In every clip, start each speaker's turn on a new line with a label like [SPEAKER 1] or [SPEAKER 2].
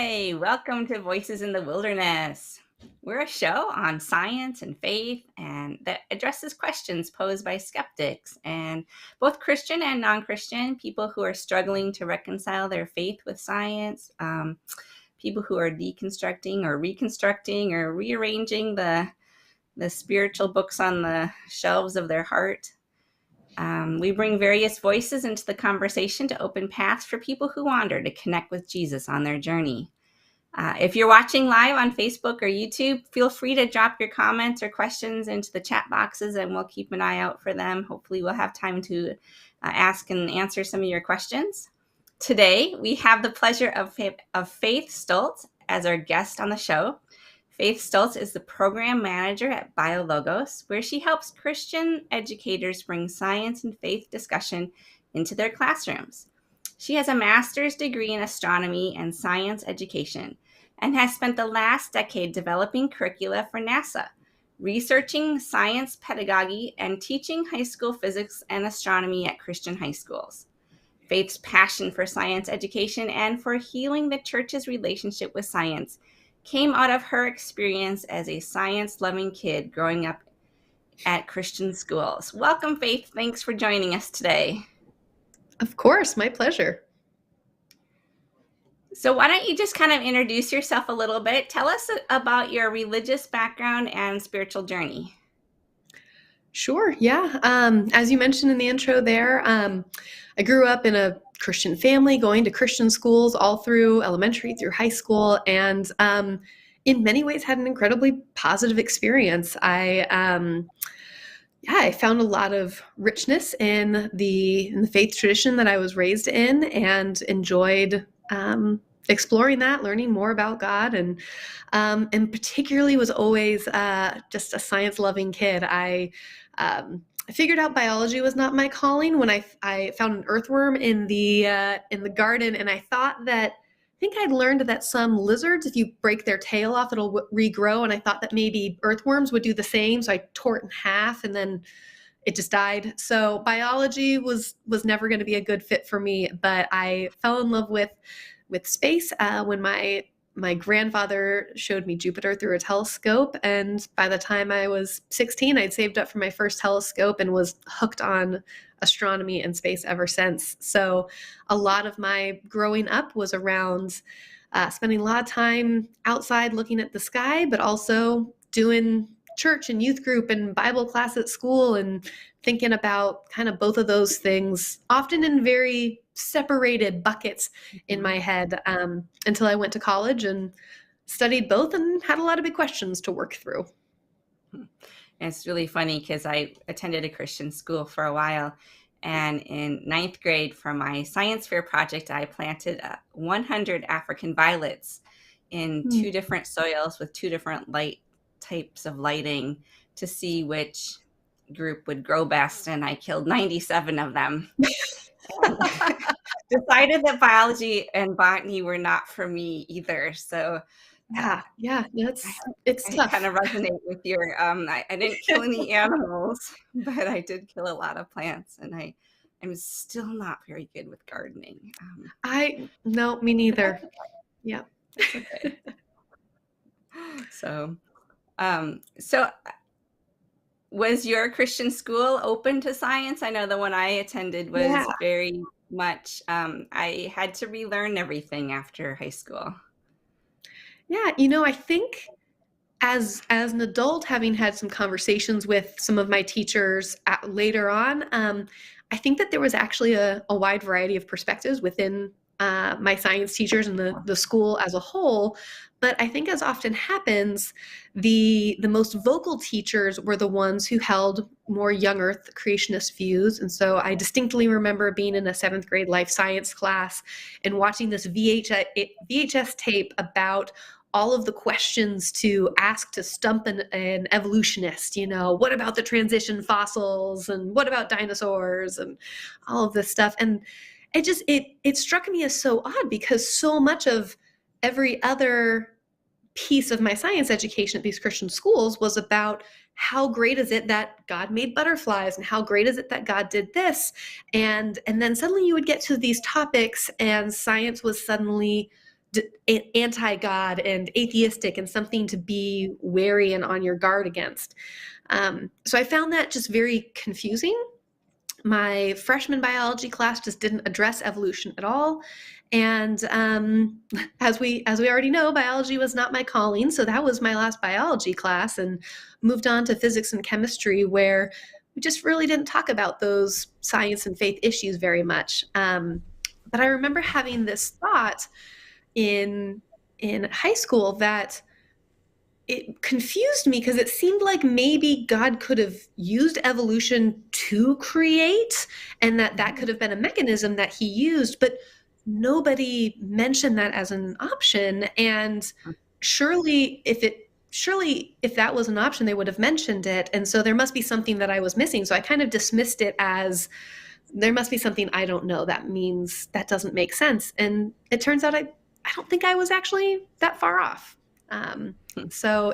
[SPEAKER 1] Hi, welcome to Voices in the Wilderness. We're a show on science and faith and that addresses questions posed by skeptics and both Christian and non-Christian, people who are struggling to reconcile their faith with science, people who are deconstructing or reconstructing or rearranging the spiritual books on the shelves of their heart. We bring various voices into the conversation to open paths for people who wander to connect with Jesus on their journey. If you're watching live on Facebook or YouTube, feel free to drop your comments or questions into the chat boxes and we'll keep an eye out for them. Hopefully we'll have time to ask and answer some of your questions. Today, we have the pleasure of Faith Stults as our guest on the show. Faith Stults is the program manager at BioLogos, where she helps Christian educators bring science and faith discussion into their classrooms. She has a master's degree in astronomy and science education and has spent the last decade developing curricula for NASA, researching science pedagogy and teaching high school physics and astronomy at Christian high schools. Faith's passion for science education and for healing the church's relationship with science came out of her experience as a science-loving kid growing up at Christian schools. Welcome, Faith. Thanks for joining us today.
[SPEAKER 2] Of course, my pleasure.
[SPEAKER 1] So why don't you just kind of introduce yourself a little bit? Tell us about your religious background and spiritual journey.
[SPEAKER 2] Sure, yeah. As you mentioned in the intro there, I grew up in a Christian family, going to Christian schools all through elementary, through high school, and in many ways had an incredibly positive experience. I found a lot of richness in the faith tradition that I was raised in and enjoyed exploring that, learning more about God, and particularly was always just a science-loving kid. I figured out biology was not my calling when I found an earthworm in the garden, and I think I'd learned that some lizards, if you break their tail off, it'll regrow, and I thought that maybe earthworms would do the same, so I tore it in half, and then it just died. So biology was never going to be a good fit for me, but I fell in love with space when my grandfather showed me Jupiter through a telescope, and by the time I was 16, I'd saved up for my first telescope and was hooked on astronomy and space ever since. So a lot of my growing up was around spending a lot of time outside looking at the sky, but also doing church and youth group and Bible class at school and thinking about kind of both of those things, often in very separated buckets in my head, until I went to college and studied both and had a lot of big questions to work through.
[SPEAKER 1] And it's really funny because I attended a Christian school for a while, and in 9th grade for my science fair project, I planted 100 African violets in 2 different soils with 2 different types of lighting to see which group would grow best, and I killed 97 of them. Decided that biology and botany were not for me either. So
[SPEAKER 2] it's tough.
[SPEAKER 1] Kind of resonate with your I didn't kill any animals, but I did kill a lot of plants, and I'm still not very good with gardening.
[SPEAKER 2] No, me neither. Yeah.
[SPEAKER 1] Okay. So was your Christian school open to science? I know the one I attended was very much, I had to relearn everything after high school.
[SPEAKER 2] Yeah, I think as an adult, having had some conversations with some of my teachers later on, I think that there was actually a wide variety of perspectives within my science teachers and the school as a whole. But I think, as often happens, the most vocal teachers were the ones who held more young earth creationist views. And so I distinctly remember being in a 7th grade life science class and watching this VHS tape about all of the questions to ask to stump an evolutionist. What about the transition fossils, and what about dinosaurs, and all of this stuff. And it struck me as so odd, because so much of every other piece of my science education at these Christian schools was about how great is it that God made butterflies, and how great is it that God did this. And then suddenly you would get to these topics and science was suddenly anti-God and atheistic and something to be wary and on your guard against. So I found that just very confusing. My freshman biology class just didn't address evolution at all. And as we already know, biology was not my calling. So that was my last biology class, and moved on to physics and chemistry, where we just really didn't talk about those science and faith issues very much. But I remember having this thought in high school that it confused me, because it seemed like maybe God could have used evolution to create, and that could have been a mechanism that he used, but nobody mentioned that as an option. And surely if that was an option, they would have mentioned it. And so there must be something that I was missing. So I kind of dismissed it as, there must be something I don't know. That means that doesn't make sense. And it turns out I don't think I was actually that far off. So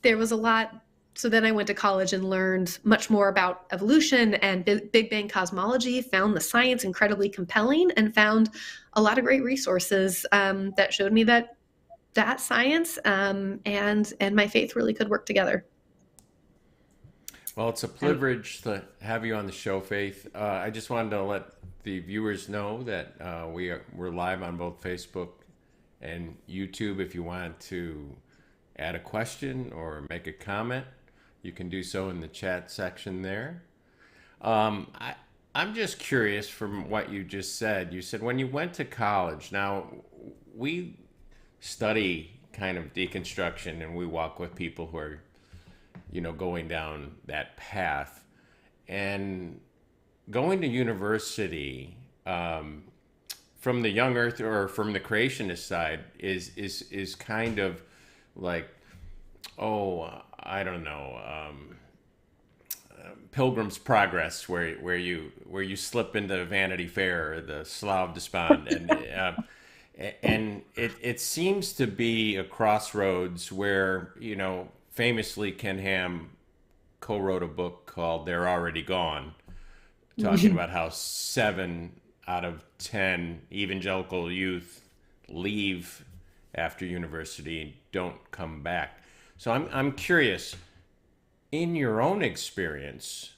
[SPEAKER 2] there was a lot. So then I went to college and learned much more about evolution and Big Bang cosmology, found the science incredibly compelling, and found a lot of great resources that showed me that science and my faith really could work together.
[SPEAKER 3] Well, it's a privilege to have you on the show, Faith. I just wanted to let the viewers know that we're live on both Facebook and YouTube. If you want to add a question or make a comment, you can do so in the chat section there. I'm just curious from what you just said. You said when you went to college, now we study kind of deconstruction and we walk with people who are, going down that path. And going to university, from the young earth or from the creationist side is kind of like, I don't know, Pilgrim's Progress, where you slip into Vanity Fair or the Slough of Despond, and it seems to be a crossroads where, famously Ken Ham co-wrote a book called They're Already Gone, talking about how 7 out of 10 evangelical youth leave after university and don't come back. So I'm curious, in your own experience,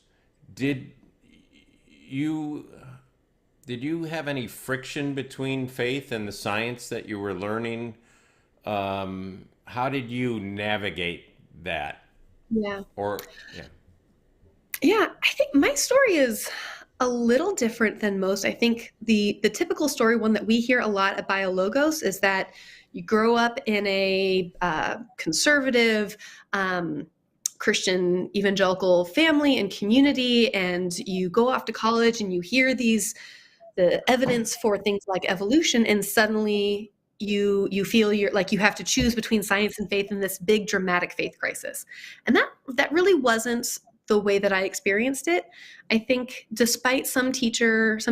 [SPEAKER 3] did you have any friction between faith and the science that you were learning? How did you navigate that?
[SPEAKER 2] Yeah.
[SPEAKER 3] Yeah,
[SPEAKER 2] I think my story is a little different than most. I think the typical story, one that we hear a lot at BioLogos, is that you grow up in a conservative Christian evangelical family and community, and you go off to college and you hear the evidence for things like evolution, and suddenly you feel you're like you have to choose between science and faith in this big dramatic faith crisis. And that really wasn't the way that I experienced it. I think despite some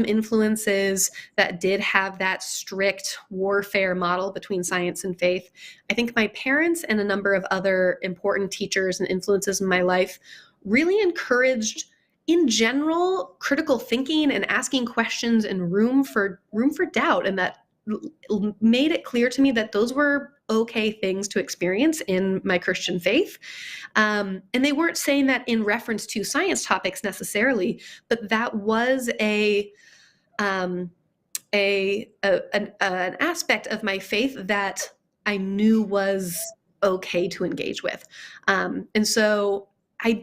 [SPEAKER 2] influences that did have that strict warfare model between science and faith, I think my parents and a number of other important teachers and influences in my life really encouraged, in general, critical thinking and asking questions and room for doubt, and that made it clear to me that those were okay things to experience in my Christian faith. And they weren't saying that in reference to science topics necessarily, but that was an aspect of my faith that I knew was okay to engage with. And so I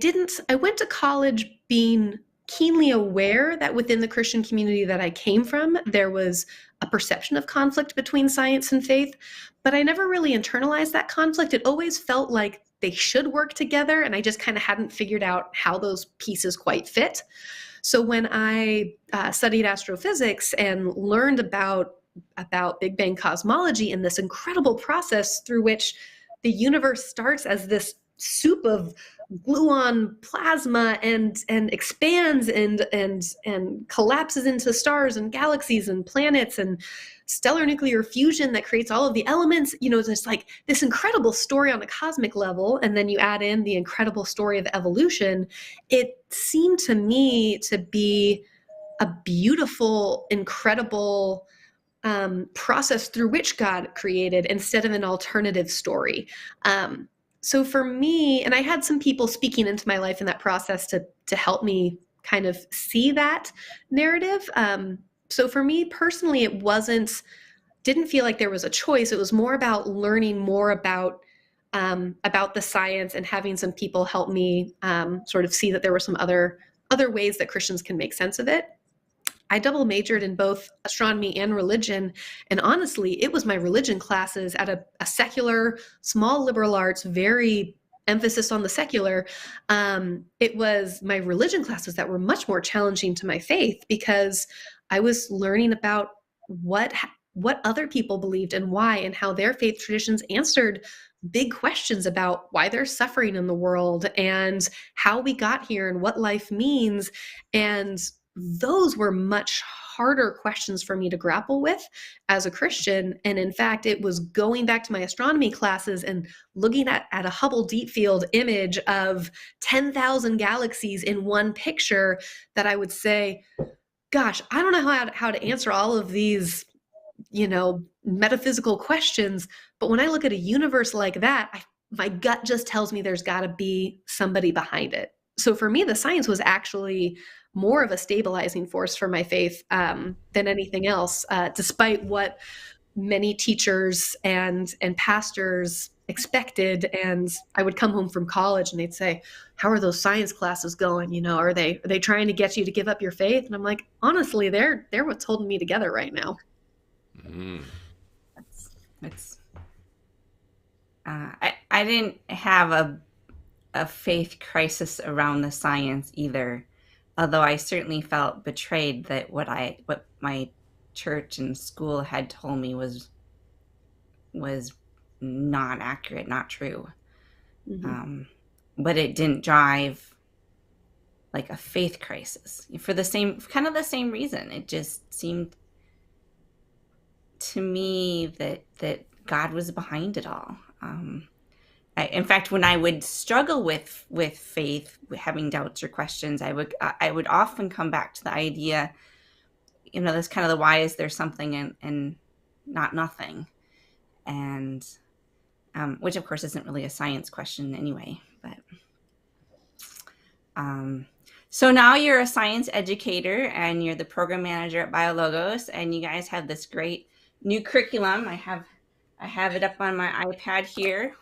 [SPEAKER 2] went to college being keenly aware that within the Christian community that I came from, there was a perception of conflict between science and faith, but I never really internalized that conflict. It always felt like they should work together, and I just kind of hadn't figured out how those pieces quite fit. So when I studied astrophysics and learned about Big Bang cosmology and this incredible process through which the universe starts as this soup of gluon plasma and expands and collapses into stars and galaxies and planets and stellar nuclear fusion that creates all of the elements, just like this incredible story on a cosmic level. And then you add in the incredible story of evolution. It seemed to me to be a beautiful, incredible process through which God created instead of an alternative story. So for me, and I had some people speaking into my life in that process to help me kind of see that narrative. So for me personally, didn't feel like there was a choice. It was more about learning more about the science and having some people help me sort of see that there were some other ways that Christians can make sense of it. I double majored in both astronomy and religion. And honestly, it was my religion classes at a secular, small liberal arts, very emphasis on the secular. It was my religion classes that were much more challenging to my faith, because I was learning about what other people believed and why, and how their faith traditions answered big questions about why there's suffering in the world and how we got here and what life means. And those were much harder questions for me to grapple with as a Christian. And in fact, it was going back to my astronomy classes and looking at a Hubble Deep Field image of 10,000 galaxies in one picture that I would say, gosh, I don't know how to answer all of these, metaphysical questions. But when I look at a universe like that, my gut just tells me there's got to be somebody behind it. So for me, the science was actually more of a stabilizing force for my faith than anything else, despite what many teachers and pastors expected. And I would come home from college and they'd say, how are those science classes going? Are they trying to get you to give up your faith? And I'm like, honestly, they're what's holding me together right now.
[SPEAKER 3] Mm.
[SPEAKER 1] I didn't have a faith crisis around the science either, although I certainly felt betrayed that what my church and school had told me was not accurate, not true.
[SPEAKER 2] Mm-hmm.
[SPEAKER 1] But it didn't drive like a faith crisis for the same reason. It just seemed to me that God was behind it all. In fact, when I would struggle with faith, having doubts or questions, I would often come back to the idea, that's kind of the why is there something and not nothing, and which of course isn't really a science question anyway. But so now you're a science educator and you're the program manager at BioLogos, and you guys have this great new curriculum. I have it up on my iPad here.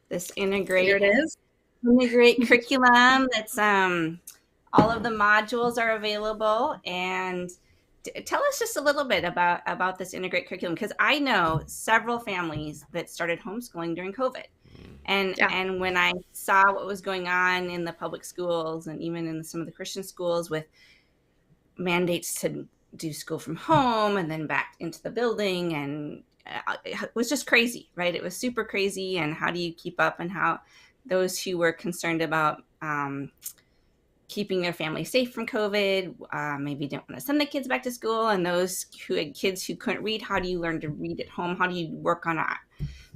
[SPEAKER 1] This integrate curriculum that's all of the modules are available. And tell us just a little bit about this integrate curriculum, because I know several families that started homeschooling during COVID. And when I saw what was going on in the public schools and even in some of the Christian schools with mandates to do school from home and then back into the building, and it was just crazy, right? It was super crazy. And how do you keep up? And how those who were concerned about keeping their family safe from COVID maybe didn't want to send the kids back to school. And those who had kids who couldn't read, how do you learn to read at home? How do you work on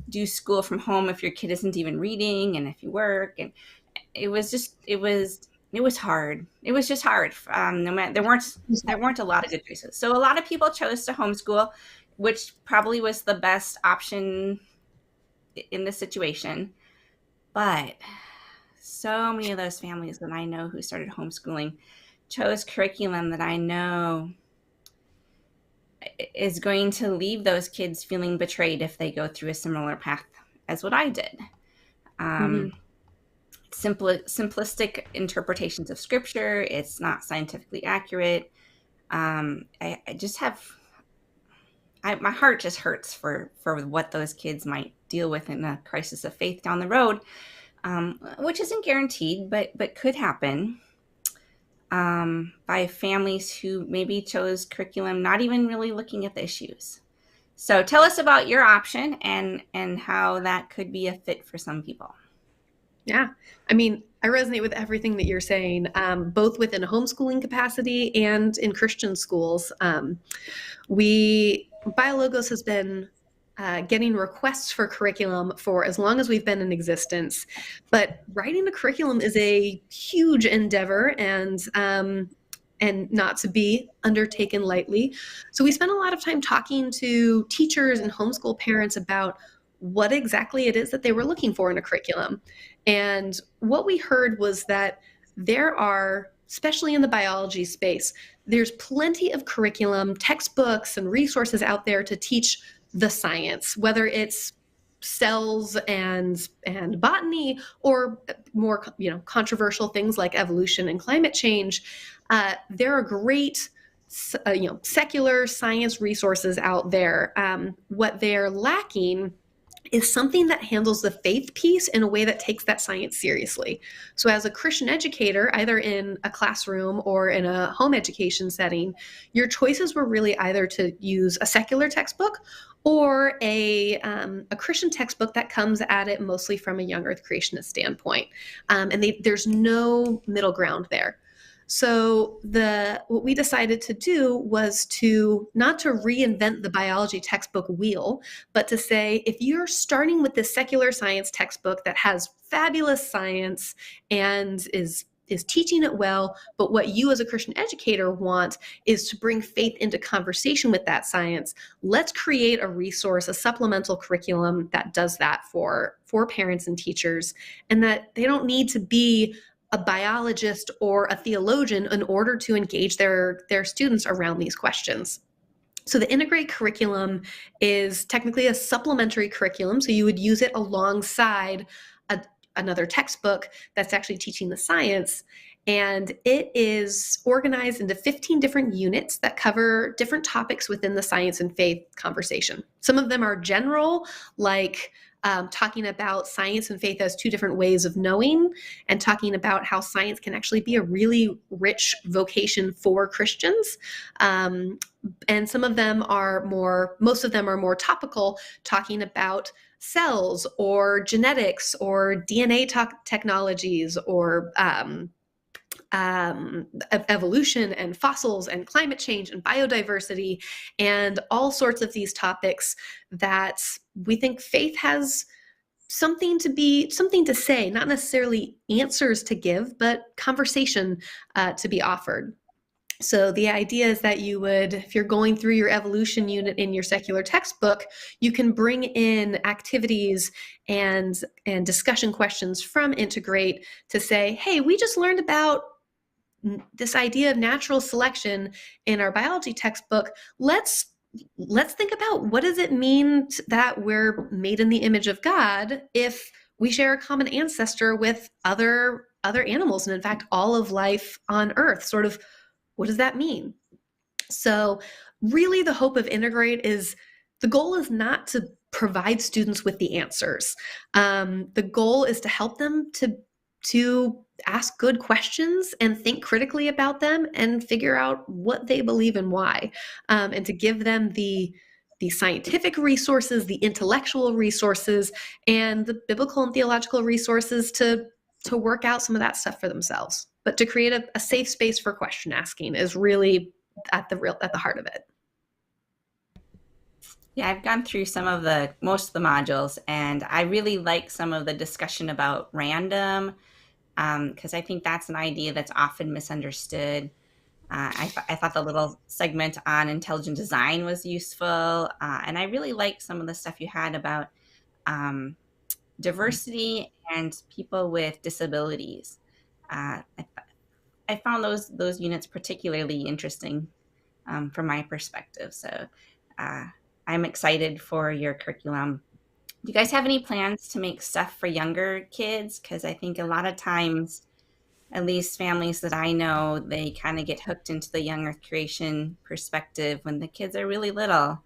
[SPEAKER 1] do school from home if your kid isn't even reading, and if you work? And it was hard. It was just hard. No matter, there weren't a lot of good choices. So a lot of people chose to homeschool, which probably was the best option in this situation. But so many of those families that I know who started homeschooling chose curriculum that I know is going to leave those kids feeling betrayed if they go through a similar path as what I did. Simplistic interpretations of scripture. It's not scientifically accurate. I just have, my heart just hurts for what those kids might deal with in a crisis of faith down the road, which isn't guaranteed, but could happen by families who maybe chose curriculum not even really looking at the issues. So tell us about your option and how that could be a fit for some people.
[SPEAKER 2] Yeah. I mean, I resonate with everything that you're saying, both within a homeschooling capacity and in Christian schools. BioLogos has been getting requests for curriculum for as long as we've been in existence. But writing a curriculum is a huge endeavor, and and not to be undertaken lightly. So we spent a lot of time talking to teachers and homeschool parents about what exactly it is that they were looking for in a curriculum. And what we heard was that there are, especially in the biology space, there's plenty of curriculum, textbooks, and resources out there to teach the science, whether it's cells and botany, or more controversial things like evolution and climate change. There are great secular science resources out there. What they're lacking is something that handles the faith piece in a way that takes that science seriously. So as a Christian educator, either in a classroom or in a home education setting, your choices were really either to use a secular textbook or a Christian textbook that comes at it mostly from a young earth creationist standpoint. There's no middle ground there. So what we decided to do was not to reinvent the biology textbook wheel, but to say, if you're starting with this secular science textbook that has fabulous science and is teaching it well, but what you as a Christian educator want is to bring faith into conversation with that science, let's create a resource, a supplemental curriculum that does that for parents and teachers, and that they don't need to be a biologist or a theologian in order to engage their students around these questions. So the integrate curriculum is technically a supplementary curriculum. So you would use it alongside another textbook that's actually teaching the science. And it is organized into 15 different units that cover different topics within the science and faith conversation. Some of them are general, like talking about science and faith as two different ways of knowing, and talking about how science can actually be a really rich vocation for Christians. And some of them most of them are more topical, talking about cells or genetics or DNA technologies or evolution and fossils and climate change and biodiversity and all sorts of these topics that we think faith has something to say, not necessarily answers to give, but conversation to be offered. So the idea is that if you're going through your evolution unit in your secular textbook, you can bring in activities and discussion questions from Integrate to say, hey, we just learned about this idea of natural selection in our biology textbook. Let's think about, what does it mean that we're made in the image of God if we share a common ancestor with other animals, and in fact all of life on Earth? Sort of, what does that mean? So really the hope of Integrate is, the goal is not to provide students with the answers. The goal is to help them to ask good questions and think critically about them and figure out what they believe and why, and to give them the scientific resources, the intellectual resources, and the biblical and theological resources to work out some of that stuff for themselves. But to create a safe space for question asking is really at the heart of it.
[SPEAKER 1] Yeah, I've gone through most of the modules, and I really like some of the discussion about random, because I think that's an idea that's often misunderstood. I thought the little segment on intelligent design was useful, and I really like some of the stuff you had about diversity and people with disabilities. I found those units particularly interesting from my perspective. So I'm excited for your curriculum. Do you guys have any plans to make stuff for younger kids? Because I think a lot of times, at least families that I know, they kind of get hooked into the young earth creation perspective when the kids are really little.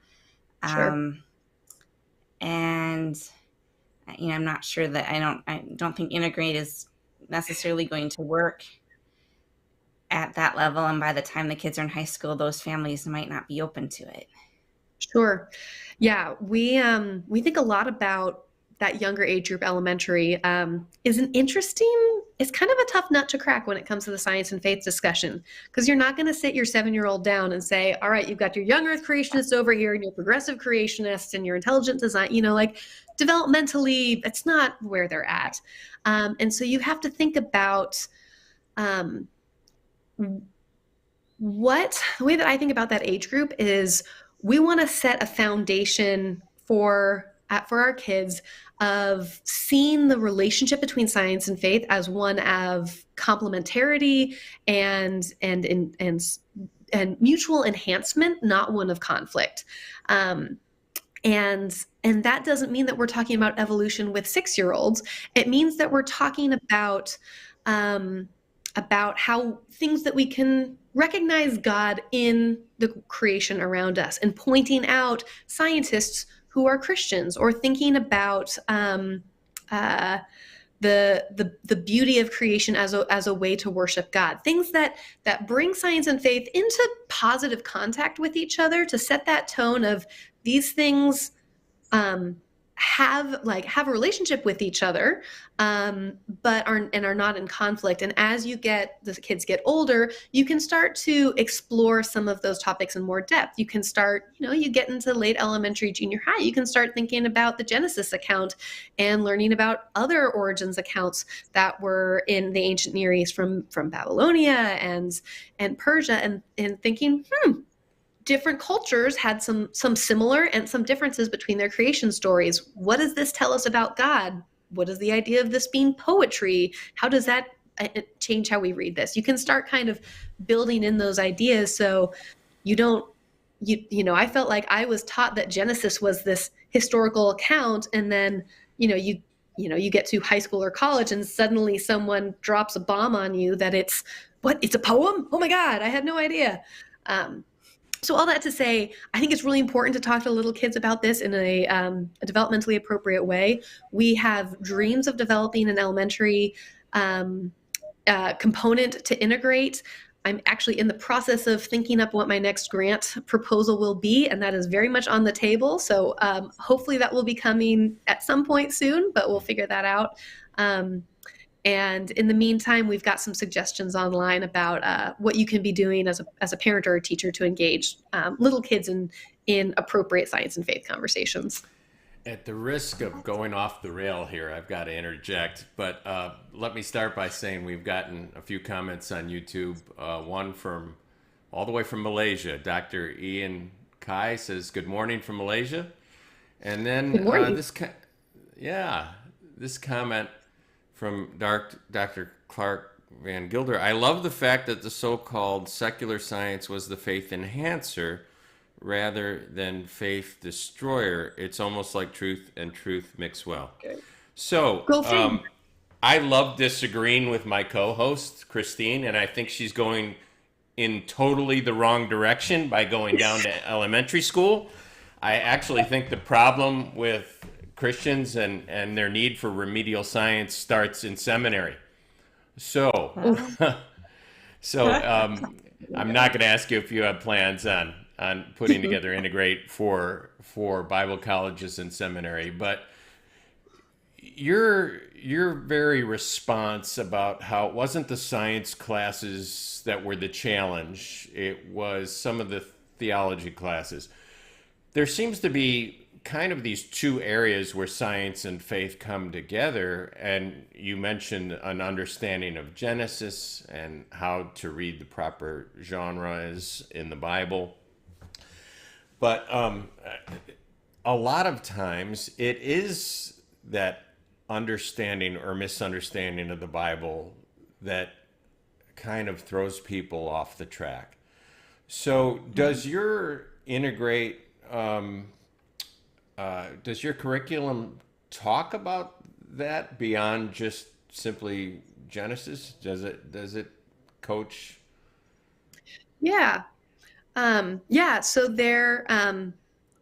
[SPEAKER 2] Sure.
[SPEAKER 1] And I'm not sure that I don't think Integrate is necessarily going to work at that level, and by the time the kids are in high school, those families might not be open to it.
[SPEAKER 2] Sure. Yeah, we think a lot about that younger age group. Elementary is it's kind of a tough nut to crack when it comes to the science and faith discussion, because you're not going to sit your 7-year-old down and say, all right, you've got your young earth creationists over here and your progressive creationists and your intelligent design, like developmentally, that's not where they're at. And so you have to think about the way that I think about that age group is we want to set a foundation for our kids of seeing the relationship between science and faith as one of complementarity and mutual enhancement, not one of conflict. And that doesn't mean that we're talking about evolution with 6-year-olds. It means that we're talking about how things that we can recognize God in the creation around us, and pointing out scientists who are Christians, or thinking about the beauty of creation as a way to worship God. Things that bring science and faith into positive contact with each other, to set that tone of these things have a relationship with each other, but are not in conflict. And as the kids get older, you can start to explore some of those topics in more depth. You can start, you get into late elementary, junior high, you can start thinking about the Genesis account and learning about other origins accounts that were in the ancient Near East from Babylonia and Persia, and thinking, different cultures had some similar and some differences between their creation stories. What does this tell us about God? What is the idea of this being poetry? How does that change how we read this? You can start kind of building in those ideas, so you don't, I felt like I was taught that Genesis was this historical account, and then, you get to high school or college and suddenly someone drops a bomb on you that it's a poem? Oh my God, I had no idea. So all that to say, I think it's really important to talk to little kids about this in a developmentally appropriate way. We have dreams of developing an elementary component to integrate. I'm actually in the process of thinking up what my next grant proposal will be, and that is very much on the table. So hopefully that will be coming at some point soon, but we'll figure that out. And in the meantime, we've got some suggestions online about what you can be doing as a parent or a teacher to engage little kids in appropriate science and faith conversations.
[SPEAKER 3] At the risk of going off the rail here, I've got to interject, but let me start by saying we've gotten a few comments on YouTube. One from all the way from Malaysia. Dr. Ian Kai says, "Good morning from Malaysia." And then this comment from Dr. Clark Van Gilder: "I love the fact that the so-called secular science was the faith enhancer rather than faith destroyer. It's almost like truth and truth mix well." Okay. So I love disagreeing with my co-host, Kristine, and I think she's going in totally the wrong direction by going down to elementary school. I actually think the problem with Christians and their need for remedial science starts in seminary. So, I'm not going to ask you if you have plans on putting together Integrate for Bible colleges and seminary, but your very response about how it wasn't the science classes that were the challenge, it was some of the theology classes. There seems to be kind of these two areas where science and faith come together, and you mentioned an understanding of Genesis and how to read the proper genres in the Bible. But a lot of times it is that understanding or misunderstanding of the Bible that kind of throws people off the track. So does your Integrate does your curriculum talk about that beyond just simply Genesis? Does it coach?
[SPEAKER 2] Yeah. So there,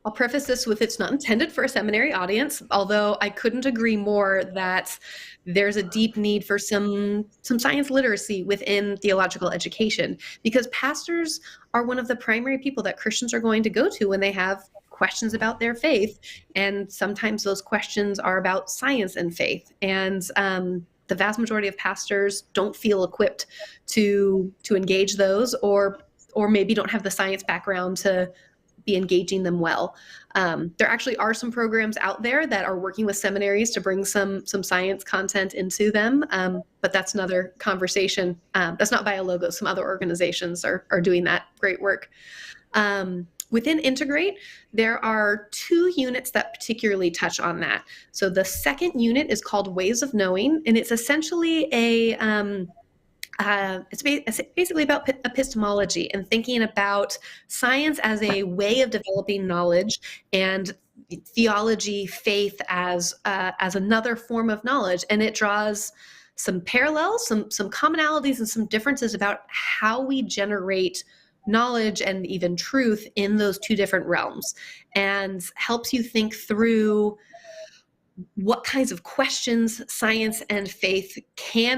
[SPEAKER 2] I'll preface this with, it's not intended for a seminary audience, although I couldn't agree more that there's a deep need for some science literacy within theological education, because pastors are one of the primary people that Christians are going to go to when they have questions about their faith. And sometimes those questions are about science and faith. And the vast majority of pastors don't feel equipped to engage those, or maybe don't have the science background to be engaging them well. There actually are some programs out there that are working with seminaries to bring some science content into them, but that's another conversation. That's not BioLogos. Some other organizations are doing that great work. Within Integrate, there are 2 units that particularly touch on that. So the second unit is called Ways of Knowing, and it's essentially it's basically about epistemology and thinking about science as a way of developing knowledge, and theology, faith as another form of knowledge. And it draws some parallels, some commonalities, and some differences about how we generate knowledge and even truth in those 2 different realms, and helps you think through what kinds of questions science and faith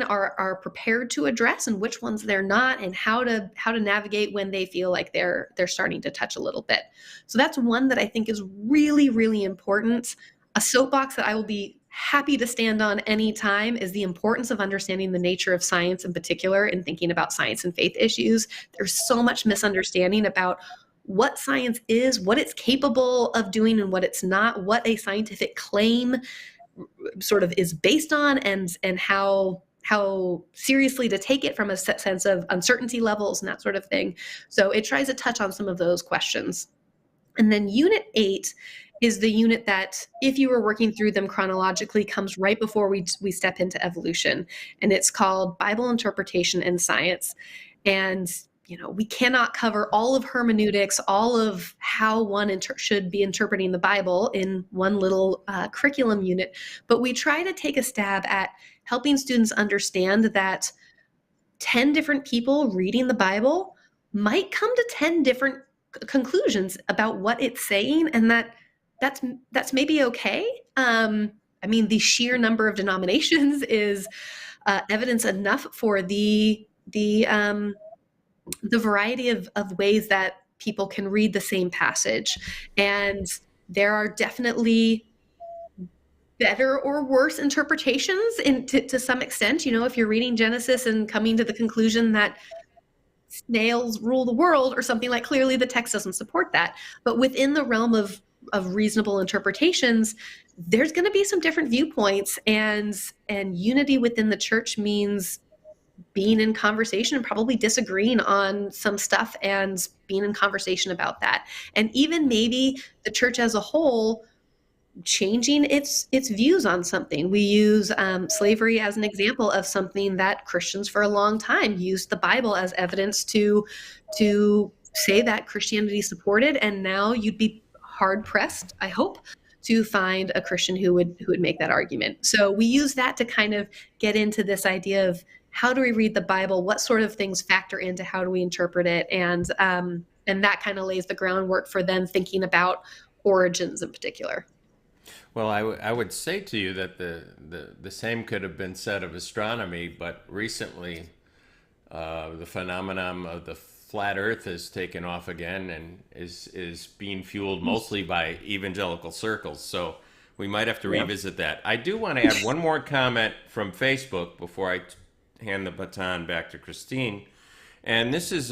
[SPEAKER 2] are prepared to address, and which ones they're not, and how to navigate when they feel like they're starting to touch a little bit. So that's one that I think is really, really important. A soapbox that I will be happy to stand on anytime is the importance of understanding the nature of science, in particular in thinking about science and faith issues. There's so much misunderstanding about what science is, what it's capable of doing and what it's not, what a scientific claim sort of is based on, and how seriously to take it from a sense of uncertainty levels and that sort of thing. So it tries to touch on some of those questions. And then Unit 8 is the unit that, if you were working through them chronologically, comes right before we step into evolution. And it's called Bible Interpretation and Science. And we cannot cover all of hermeneutics, all of how one should be interpreting the Bible in one little curriculum unit, but we try to take a stab at helping students understand that 10 different people reading the Bible might come to 10 different conclusions about what it's saying, and that's maybe okay. The sheer number of denominations is evidence enough for the variety of ways that people can read the same passage. And there are definitely better or worse interpretations to some extent. If you're reading Genesis and coming to the conclusion that snails rule the world or something, like, clearly the text doesn't support that. But within the realm of reasonable interpretations, there's going to be some different viewpoints, and unity within the church means being in conversation and probably disagreeing on some stuff and being in conversation about that. And even maybe the church as a whole changing its views on something. We use slavery as an example of something that Christians for a long time used the Bible as evidence to say that Christianity supported, and now you'd be hard pressed, I hope, to find a Christian who would make that argument. So we use that to kind of get into this idea of, how do we read the Bible? What sort of things factor into how do we interpret it? And that kind of lays the groundwork for then thinking about origins in particular.
[SPEAKER 3] Well, I would say to you that the same could have been said of astronomy, but recently the phenomenon of the flat Earth has taken off again and is being fueled mostly by evangelical circles. So we might have to revisit that. I do want to add one more comment from Facebook before I hand the baton back to Kristine. And this is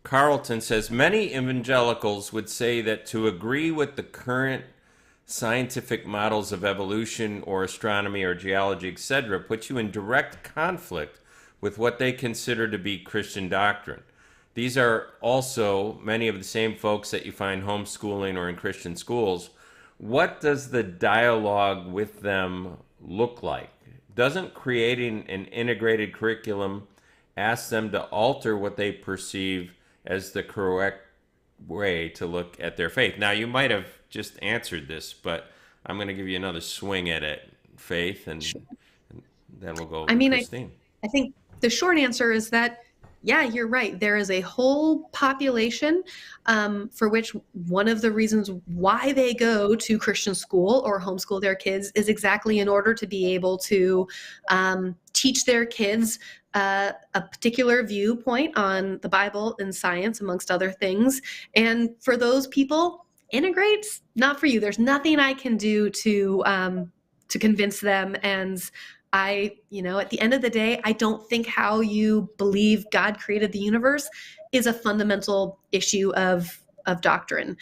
[SPEAKER 3] Carlton says, many evangelicals would say that to agree with the current scientific models of evolution or astronomy or geology, etc., puts you in direct conflict with what they consider to be Christian doctrine. These are also many of the same folks that you find homeschooling or in Christian schools. What does the dialogue with them look like? Doesn't creating an integrated curriculum ask them to alter what they perceive as the correct way to look at their faith? Now, you might have just answered this, but I'm going to give you another swing at it, Faith, and then we'll go to Kristine.
[SPEAKER 2] I think the short answer is that, yeah, you're right. There is a whole population for which one of the reasons why they go to Christian school or homeschool their kids is exactly in order to be able to teach their kids a particular viewpoint on the Bible and science, amongst other things. And for those people, integrate's not for you. There's nothing I can do to convince them. And at the end of the day, I don't think how you believe God created the universe is a fundamental issue of of doctrine.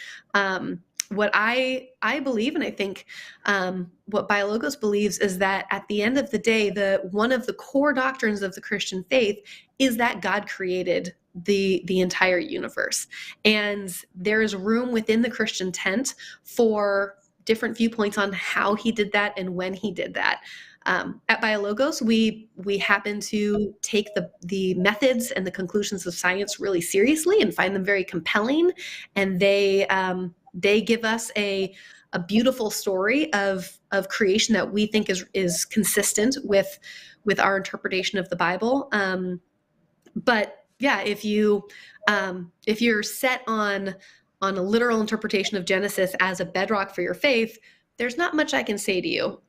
[SPEAKER 2] What I believe, and I think what BioLogos believes, is that at the end of the day, one of the core doctrines of the Christian faith is that God created the entire universe, and there is room within the Christian tent for different viewpoints on how he did that and when he did that. At BioLogos, we happen to take the methods and the conclusions of science really seriously and find them very compelling, and they give us a beautiful story of creation that we think is consistent with our interpretation of the Bible. But yeah, if you're set on a literal interpretation of Genesis as a bedrock for your faith, there's not much I can say to you,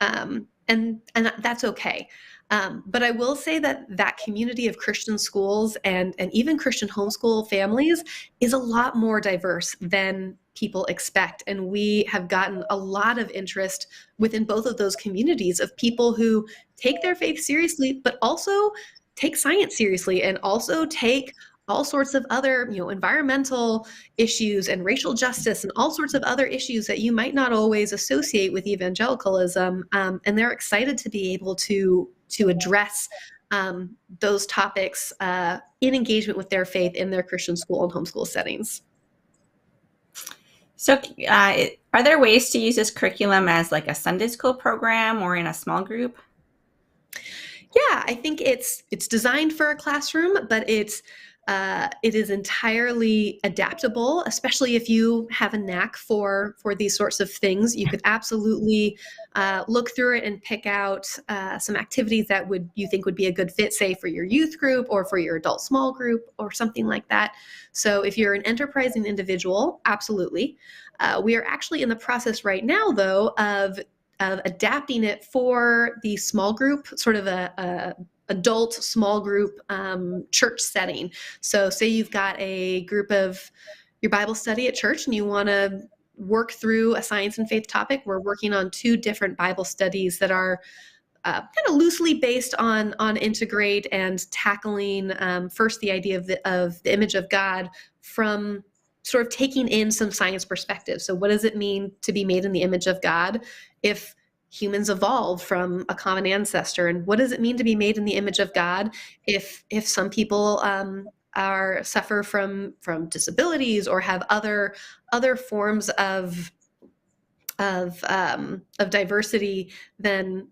[SPEAKER 2] and that's okay. But I will say that community of Christian schools and even Christian homeschool families is a lot more diverse than people expect. And we have gotten a lot of interest within both of those communities of people who take their faith seriously, but also take science seriously, and also take all sorts of other, environmental issues and racial justice and all sorts of other issues that you might not always associate with evangelicalism. And they're excited to be able to address those topics in engagement with their faith in their Christian school and homeschool settings.
[SPEAKER 1] So are there ways to use this curriculum as like a Sunday school program or in a small group?
[SPEAKER 2] Yeah, I think it's designed for a classroom, but it is entirely adaptable, especially if you have a knack for these sorts of things. You could absolutely look through it and pick out some activities that you think would be a good fit, say for your youth group or for your adult small group or something like that. So if you're an enterprising individual, absolutely. We are actually in the process right now, though, of adapting it for the small group, sort of a adult small group church setting. So say you've got a group of your Bible study at church and you want to work through a science and faith topic. We're working on 2 different Bible studies that are kind of loosely based on integrate and tackling first the idea of the image of God from sort of taking in some science perspective. So what does it mean to be made in the image of God if humans evolved from a common ancestor? And what does it mean to be made in the image of God if some people suffer from disabilities or have other forms of diversity than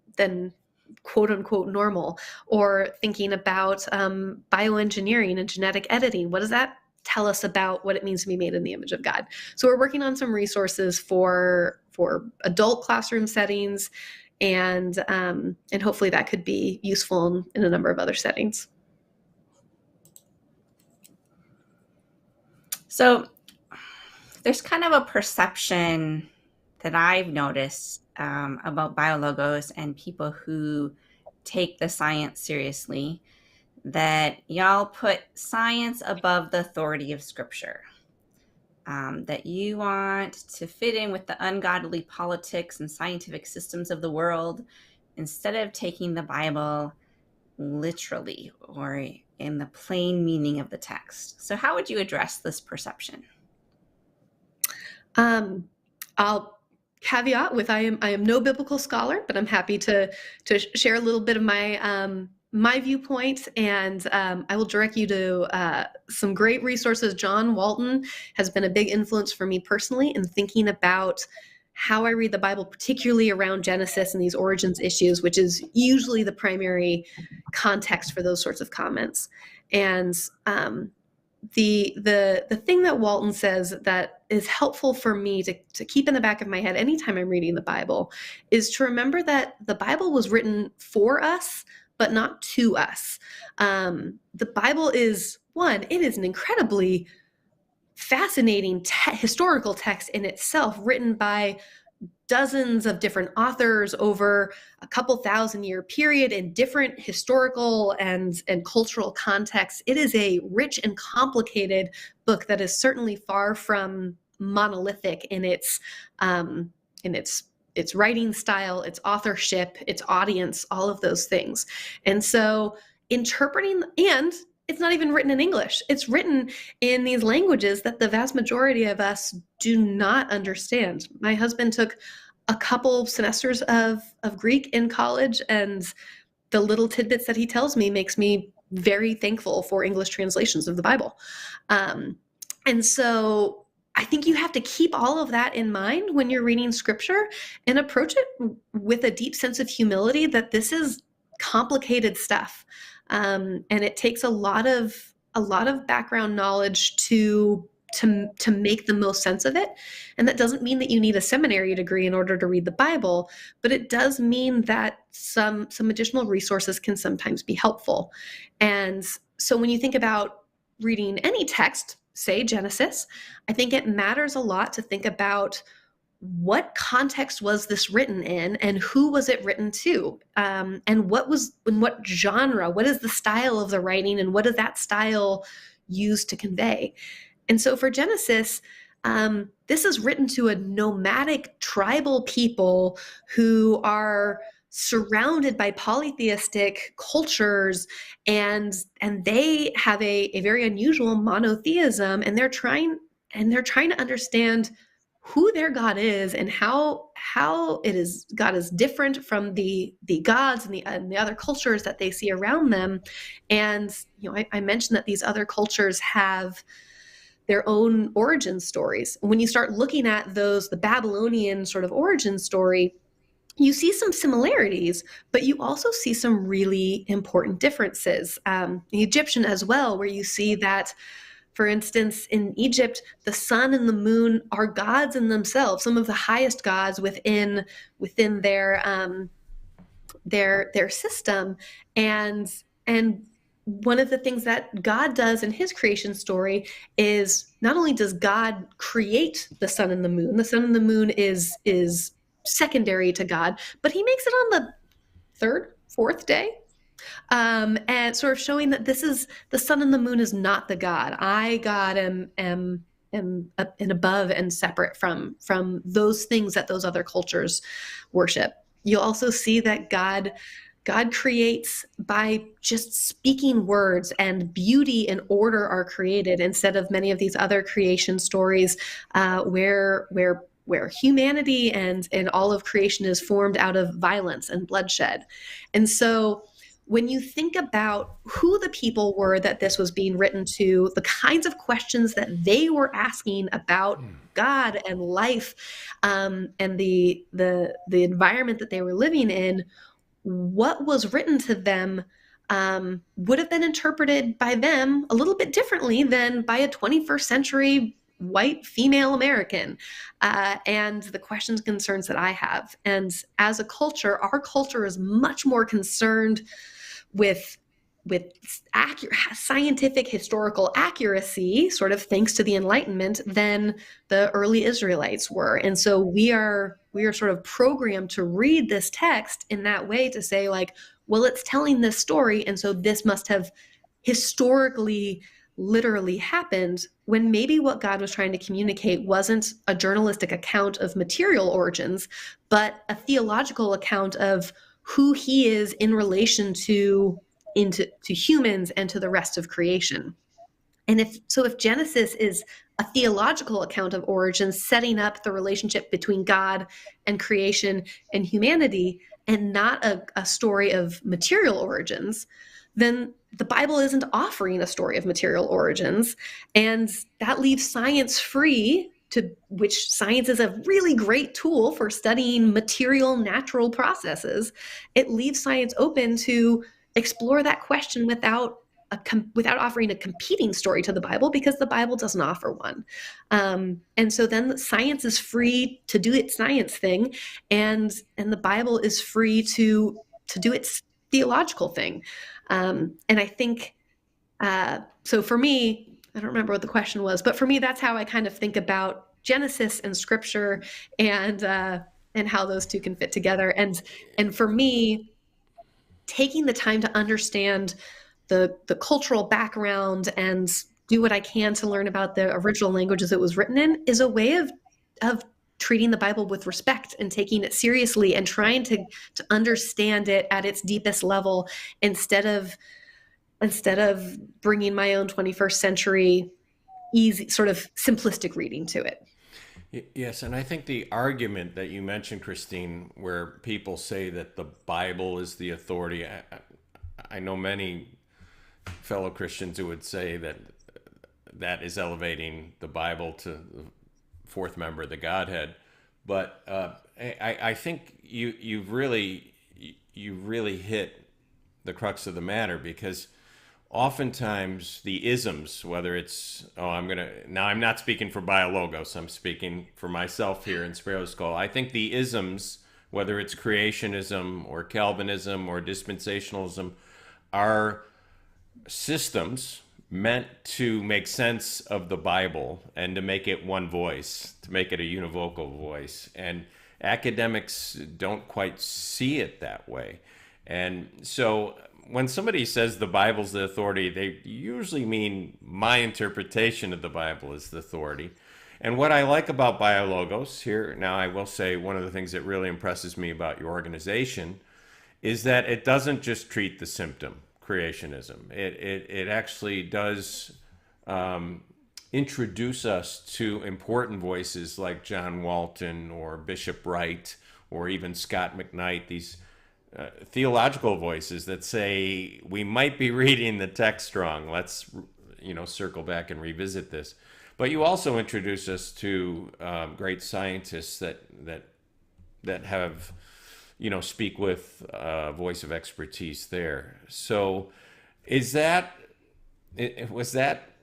[SPEAKER 2] quote unquote normal? Or thinking about bioengineering and genetic editing. What does that tell us about what it means to be made in the image of God? So we're working on some resources for adult classroom settings, and hopefully that could be useful in a number of other settings.
[SPEAKER 1] So there's kind of a perception that I've noticed about BioLogos and people who take the science seriously, that y'all put science above the authority of Scripture, that you want to fit in with the ungodly politics and scientific systems of the world instead of taking the Bible literally or in the plain meaning of the text. So how would you address this perception?
[SPEAKER 2] I'll caveat with I am no biblical scholar, but I'm happy to share a little bit of my viewpoint, and I will direct you to some great resources. John Walton has been a big influence for me personally in thinking about how I read the Bible, particularly around Genesis and these origins issues, which is usually the primary context for those sorts of comments. And the thing that Walton says that is helpful for me to keep in the back of my head anytime I'm reading the Bible is to remember that the Bible was written for us, but not to us. The Bible is it is an incredibly fascinating historical text in itself, written by dozens of different authors over a couple thousand-year period in different historical and cultural contexts. It is a rich and complicated book that is certainly far from monolithic in its writing style, its authorship, its audience, all of those things. And so interpreting and it's not even written in English. It's written in these languages that the vast majority of us do not understand. My husband took a couple semesters of Greek in college, and the little tidbits that he tells me makes me very thankful for English translations of the Bible. And so I think you have to keep all of that in mind when you're reading scripture and approach it with a deep sense of humility that this is complicated stuff. And it takes a lot of background knowledge to make the most sense of it. And that doesn't mean that you need a seminary degree in order to read the Bible, but it does mean that some additional resources can sometimes be helpful. And so when you think about reading any text, say Genesis, I think it matters a lot to think about what context was this written in, and who was it written to, and what genre, what is the style of the writing, and what is that style used to convey. And so for Genesis, this is written to a nomadic tribal people who are surrounded by polytheistic cultures, and they have a very unusual monotheism, and they're trying to understand who their God is and how it is God is different from the gods and the other cultures that they see around them. And I mentioned that these other cultures have their own origin stories. When you start looking at the Babylonian sort of origin story, you see some similarities, but you also see some really important differences. The Egyptian as well, where you see that, for instance, in Egypt, the sun and the moon are gods in themselves, some of the highest gods within their system. And one of the things that God does in his creation story is not only does God create the sun and the moon is secondary to God, but he makes it on the third, fourth day. And sort of showing that the sun and the moon is not the God. I, God, am above and separate from those things that those other cultures worship. You'll also see that God creates by just speaking words, and beauty and order are created, instead of many of these other creation stories where humanity and all of creation is formed out of violence and bloodshed. And so when you think about who the people were that this was being written to, the kinds of questions that they were asking about God and life, and the environment that they were living in, what was written to them would have been interpreted by them a little bit differently than by a 21st century white female American, and the questions and concerns that I have. And as a culture, our culture is much more concerned with scientific historical accuracy, sort of thanks to the Enlightenment, than the early Israelites were. And so we are sort of programmed to read this text in that way, to say, like, well, it's telling this story, and so this must have historically literally happened, when maybe what God was trying to communicate wasn't a journalistic account of material origins, but a theological account of who he is in relation to humans and to the rest of creation. And if Genesis is a theological account of origins, setting up the relationship between God and creation and humanity, and not a story of material origins, then the Bible isn't offering a story of material origins. And that leaves science free, which science is a really great tool for studying material natural processes. It leaves science open to explore that question without offering a competing story to the Bible, because the Bible doesn't offer one. And so then science is free to do its science thing, and the Bible is free to do its theological thing. And I think, so for me, I don't remember what the question was, but for me, that's how I kind of think about Genesis and scripture, and how those two can fit together. And for me, taking the time to understand the cultural background and do what I can to learn about the original languages it was written in is a way of treating the Bible with respect and taking it seriously and trying to understand it at its deepest level, instead of instead of bringing my own 21st century easy sort of simplistic reading to it.
[SPEAKER 3] Yes, and I think the argument that you mentioned, Kristine, where people say that the Bible is the authority, I know many fellow Christians who would say that that is elevating the Bible to the fourth member of the Godhead. But I think you really hit the crux of the matter, because oftentimes the isms, whether it's, I'm not speaking for BioLogos, I'm speaking for myself here in Sparrow Skull. I think the isms, whether it's creationism or Calvinism or dispensationalism, are systems meant to make sense of the Bible and to make it one voice, to make it a univocal voice. And academics don't quite see it that way. And so when somebody says the Bible's the authority, they usually mean my interpretation of the Bible is the authority. And what I like about BioLogos here, now I will say one of the things that really impresses me about your organization is that it doesn't just treat the symptom, creationism. It actually does introduce us to important voices like John Walton or Bishop Wright or even Scott McKnight, these theological voices that say we might be reading the text wrong. Let's circle back and revisit this. But you also introduce us to great scientists that have speak with a voice of expertise there. So was that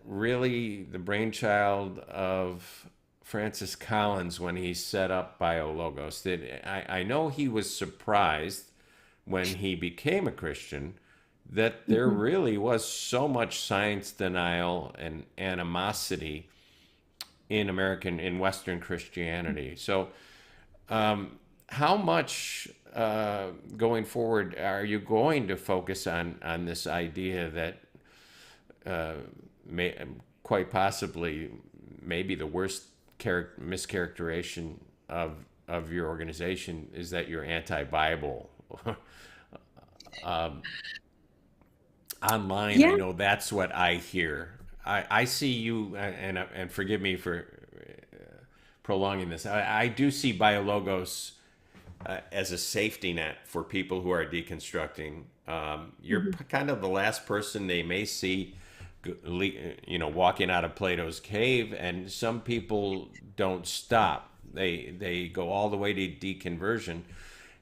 [SPEAKER 3] really the brainchild of Francis Collins when he set up BioLogos? I know he was surprised when he became a Christian that there really was so much science denial and animosity in Western Christianity. So how much going forward are you going to focus on this idea that quite possibly maybe the worst mischaracterization of your organization is that you're anti-Bible? Online,
[SPEAKER 2] Yeah.
[SPEAKER 3] I know that's what I hear. I see you, and forgive me for prolonging this. I do see BioLogos as a safety net for people who are deconstructing. You're kind of the last person they may see, walking out of Plato's cave, and some people don't stop. They go all the way to deconversion.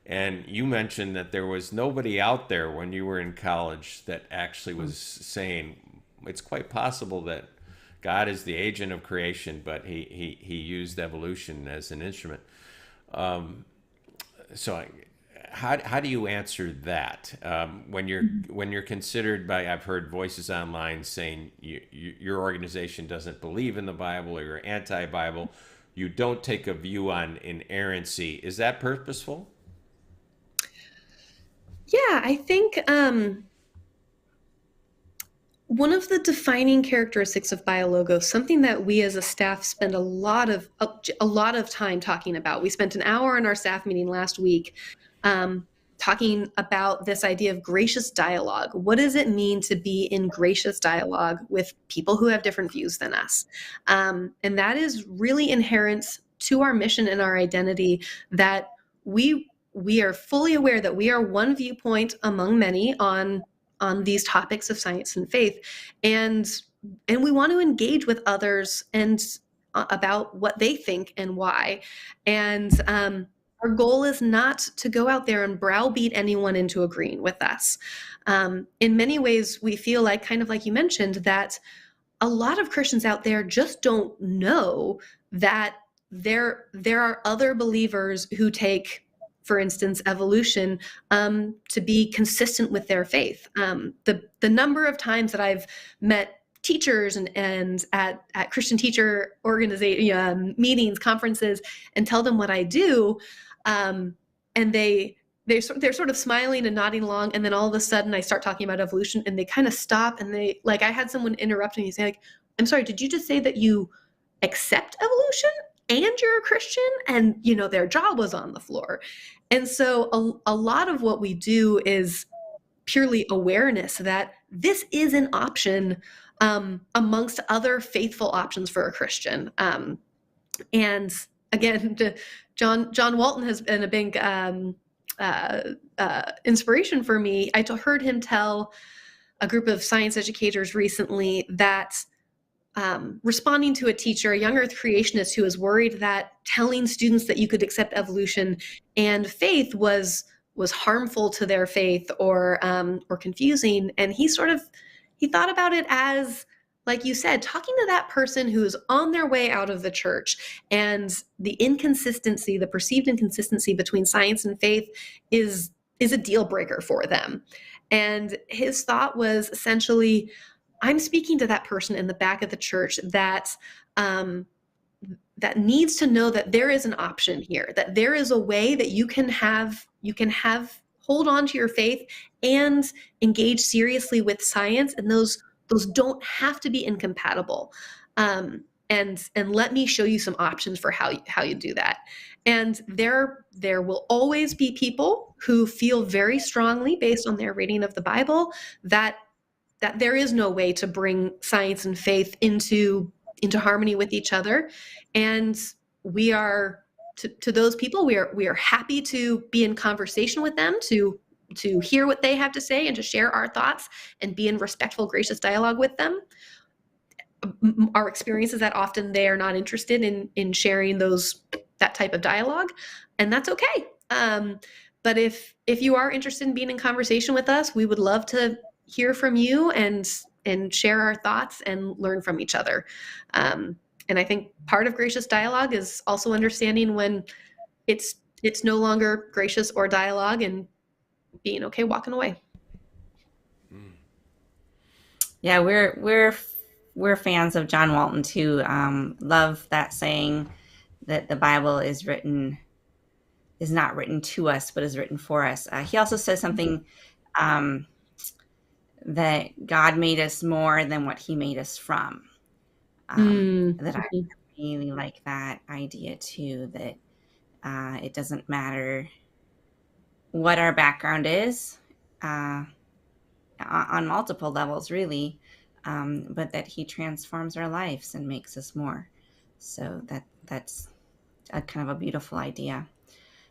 [SPEAKER 3] And you mentioned that there was nobody out there when you were in college that actually was saying it's quite possible that God is the agent of creation, but he used evolution as an instrument. So how do you answer that when you're considered by, I've heard voices online saying your organization doesn't believe in the Bible or you're anti-Bible, you don't take a view on inerrancy. Is that purposeful?
[SPEAKER 2] Yeah, I think one of the defining characteristics of BioLogos, something that we as a staff spend a lot of time talking about. We spent an hour in our staff meeting last week talking about this idea of gracious dialogue. What does it mean to be in gracious dialogue with people who have different views than us? And that is really inherent to our mission and our identity, that we are fully aware that we are one viewpoint among many on these topics of science and faith, and we want to engage with others and about what they think and why. And our goal is not to go out there and browbeat anyone into agreeing with us. In many ways, we feel like, kind of like you mentioned, that a lot of Christians out there just don't know that there are other believers who take, for instance, evolution to be consistent with their faith. The number of times that I've met teachers and at Christian teacher organization meetings, conferences, and tell them what I do, and they're sort of smiling and nodding along, and then all of a sudden I start talking about evolution, and they kind of stop, and they, like, I had someone interrupt me and say, like, "I'm sorry, did you just say that you accept evolution and you're a Christian?" And their jaw was on the floor. And so a lot of what we do is purely awareness that this is an option amongst other faithful options for a Christian. And again, John Walton has been a big inspiration for me. I heard him tell a group of science educators recently that responding to a teacher, a young earth creationist who was worried that telling students that you could accept evolution and faith was harmful to their faith or confusing. And he thought about it as, like you said, talking to that person who's on their way out of the church, and the perceived inconsistency between science and faith is a deal breaker for them. And his thought was essentially, I'm speaking to that person in the back of the church that needs to know that there is an option here, that there is a way that you can hold on to your faith and engage seriously with science, and those don't have to be incompatible. And let me show you some options for how you do that. And there will always be people who feel very strongly, based on their reading of the Bible, that there is no way to bring science and faith into harmony with each other. And we are, to those people, we are happy to be in conversation with them, to hear what they have to say and to share our thoughts and be in respectful, gracious dialogue with them. Our experience is that often they are not interested in sharing that type of dialogue, and that's okay. But if you are interested in being in conversation with us, we would love to hear from you and share our thoughts and learn from each other. And I think part of gracious dialogue is also understanding when it's no longer gracious or dialogue, and being okay walking away.
[SPEAKER 1] Yeah, we're fans of John Walton too. Love that saying that the Bible is not written to us, but is written for us. He also says something that God made us more than what he made us from. That I really like that idea too, that it doesn't matter what our background is, on multiple levels, really, but that he transforms our lives and makes us more. So that's a kind of a beautiful idea.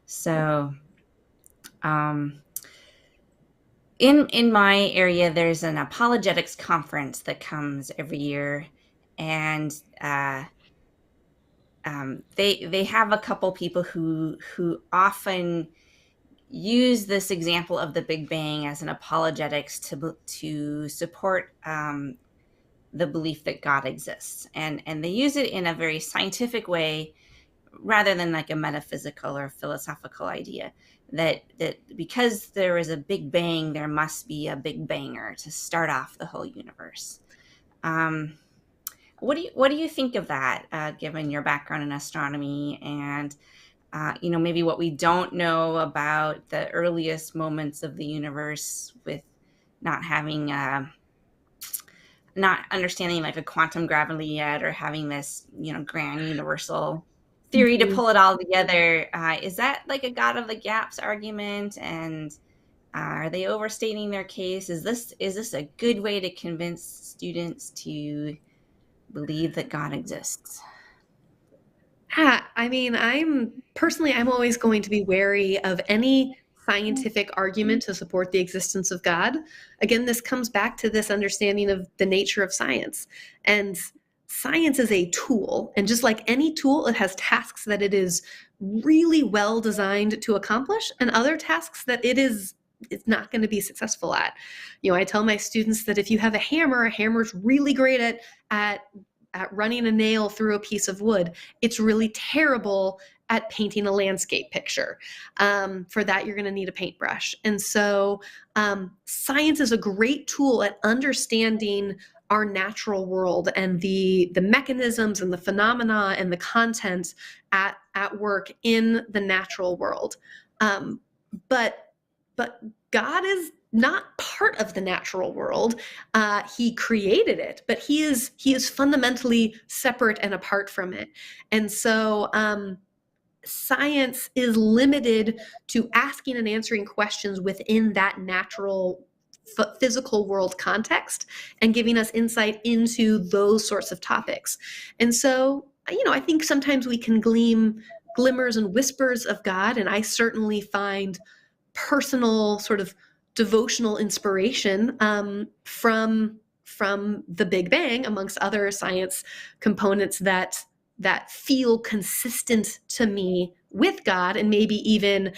[SPEAKER 1] So in my area, there's an apologetics conference that comes every year, and they have a couple people who often use this example of the Big Bang as an apologetics to support the belief that God exists, and they use it in a very scientific way, rather than like a metaphysical or philosophical idea, that because there is a Big Bang, there must be a Big Banger to start off the whole universe. What do you think of that, given your background in astronomy and maybe what we don't know about the earliest moments of the universe, with not having not understanding like a quantum gravity yet, or having this grand universal theory to pull it all together? Is that like a God of the gaps argument, and are they overstating their case? Is this a good way to convince students to believe that God exists?
[SPEAKER 2] I mean, I'm always going to be wary of any scientific argument to support the existence of God. Again, this comes back to this understanding of the nature of science. And science is a tool, and just like any tool, it has tasks that it is really well designed to accomplish, and other tasks that it's not going to be successful at. I tell my students that if you have a hammer's really great at running a nail through a piece of wood. It's really terrible at painting a landscape picture. For that, you're going to need a paintbrush. And so science is a great tool at understanding our natural world and the mechanisms and the phenomena and the content at work in the natural world. But God is not part of the natural world. He created it, but he is fundamentally separate and apart from it. And so science is limited to asking and answering questions within that natural physical world context and giving us insight into those sorts of topics. And so, I think sometimes we can glean glimmers and whispers of God, and I certainly find personal sort of devotional inspiration from the Big Bang, amongst other science components that feel consistent to me with God, and maybe even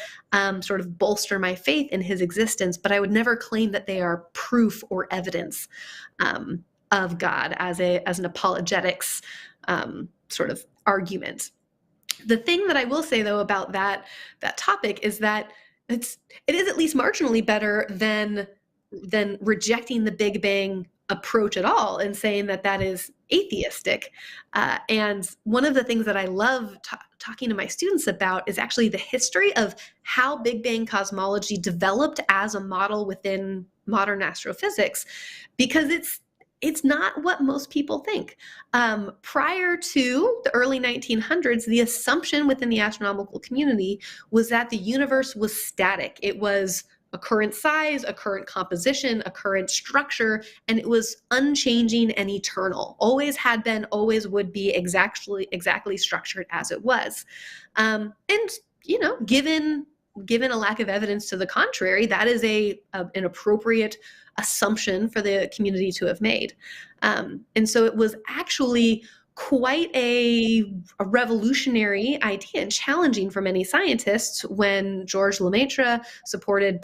[SPEAKER 2] sort of bolster my faith in his existence. But I would never claim that they are proof or evidence of God as an apologetics sort of argument. The thing that I will say, though, about that topic is that it is at least marginally better than rejecting the Big Bang approach at all and saying that is atheistic. And one of the things that I love talking to my students about is actually the history of how Big Bang cosmology developed as a model within modern astrophysics, because it's not what most people think. Prior to the early 1900s, the assumption within the astronomical community was that the universe was static. It was a current size, a current composition, a current structure, and it was unchanging and eternal. Always had been, always would be exactly structured as it was. And given a lack of evidence to the contrary, that is an appropriate assumption for the community to have made. And so it was actually quite a revolutionary idea and challenging for many scientists when George Lemaitre, supported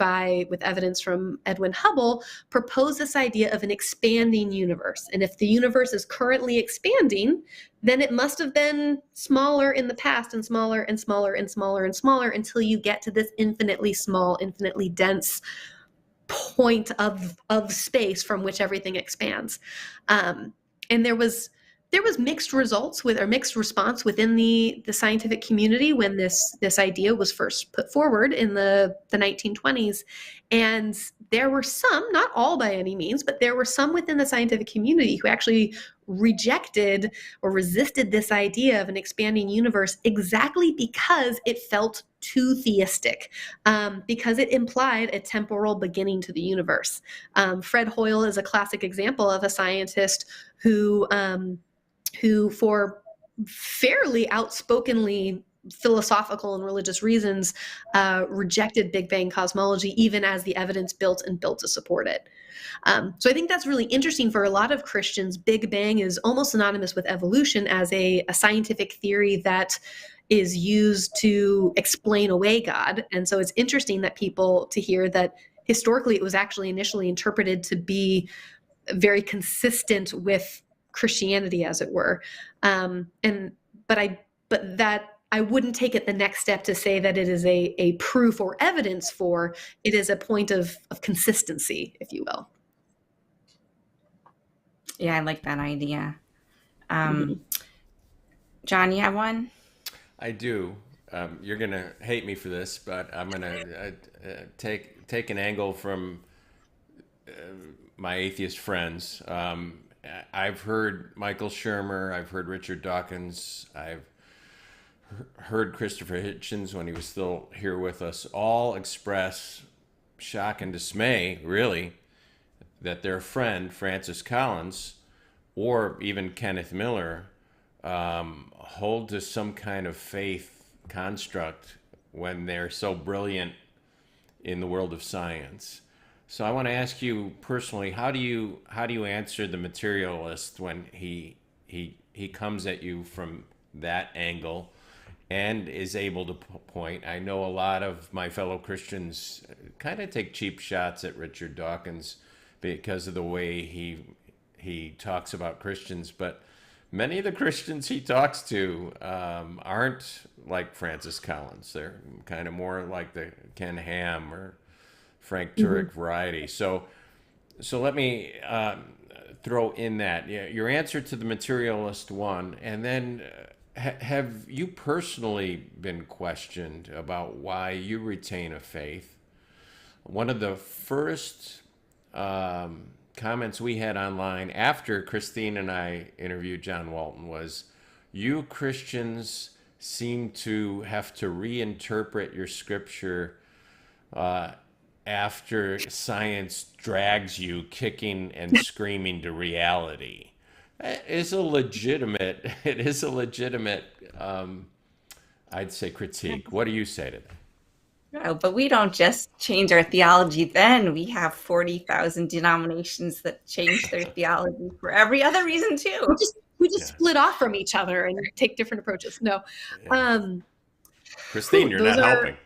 [SPEAKER 2] with evidence from Edwin Hubble, proposed this idea of an expanding universe. And if the universe is currently expanding, then it must have been smaller in the past, and smaller and smaller and smaller and smaller, until you get to this infinitely small, infinitely dense point of space from which everything expands. And there was mixed response within the scientific community when this idea was first put forward in the 1920s. And there were some, not all by any means, but there were some within the scientific community who actually rejected or resisted this idea of an expanding universe, exactly because it felt too theistic, because it implied a temporal beginning to the universe. Fred Hoyle is a classic example of a scientist who for fairly outspokenly philosophical and religious reasons rejected Big Bang cosmology, even as the evidence built to support it. So I think that's really interesting for a lot of Christians. Big Bang is almost synonymous with evolution as a scientific theory that is used to explain away God. And so it's interesting to hear that historically it was actually initially interpreted to be very consistent with Christianity, as it were. But that I wouldn't take it the next step to say that it is a proof or evidence for. It is a point of consistency, if you will.
[SPEAKER 1] Yeah, I like that idea. John, you have one?
[SPEAKER 3] I do. You're gonna hate me for this, but I'm gonna take an angle from my atheist friends. I've heard Michael Shermer, I've heard Richard Dawkins, I've heard Christopher Hitchens when he was still here with us, all express shock and dismay, really, that their friend Francis Collins, or even Kenneth Miller, hold to some kind of faith construct when they're so brilliant in the world of science. So I want to ask you personally, how do you answer the materialist when he comes at you from that angle and is able to point? I know a lot of my fellow Christians kind of take cheap shots at Richard Dawkins because of the way he talks about Christians, but many of the Christians he talks to aren't like Francis Collins. They're kind of more like the Ken Ham or Frank Turek variety. So let me throw in that your answer to the materialist one, and then have you personally been questioned about why you retain a faith? One of the first comments we had online after Kristine and I interviewed John Walton was, you Christians seem to have to reinterpret your scripture after science drags you kicking and screaming to reality. It is a legitimate, I'd say, critique. What do you say to that?
[SPEAKER 1] No, but we don't just change our theology then. We have 40,000 denominations that change their theology for every other reason too.
[SPEAKER 2] We just split off from each other and take different approaches. No.
[SPEAKER 3] Kristine, you're not helping.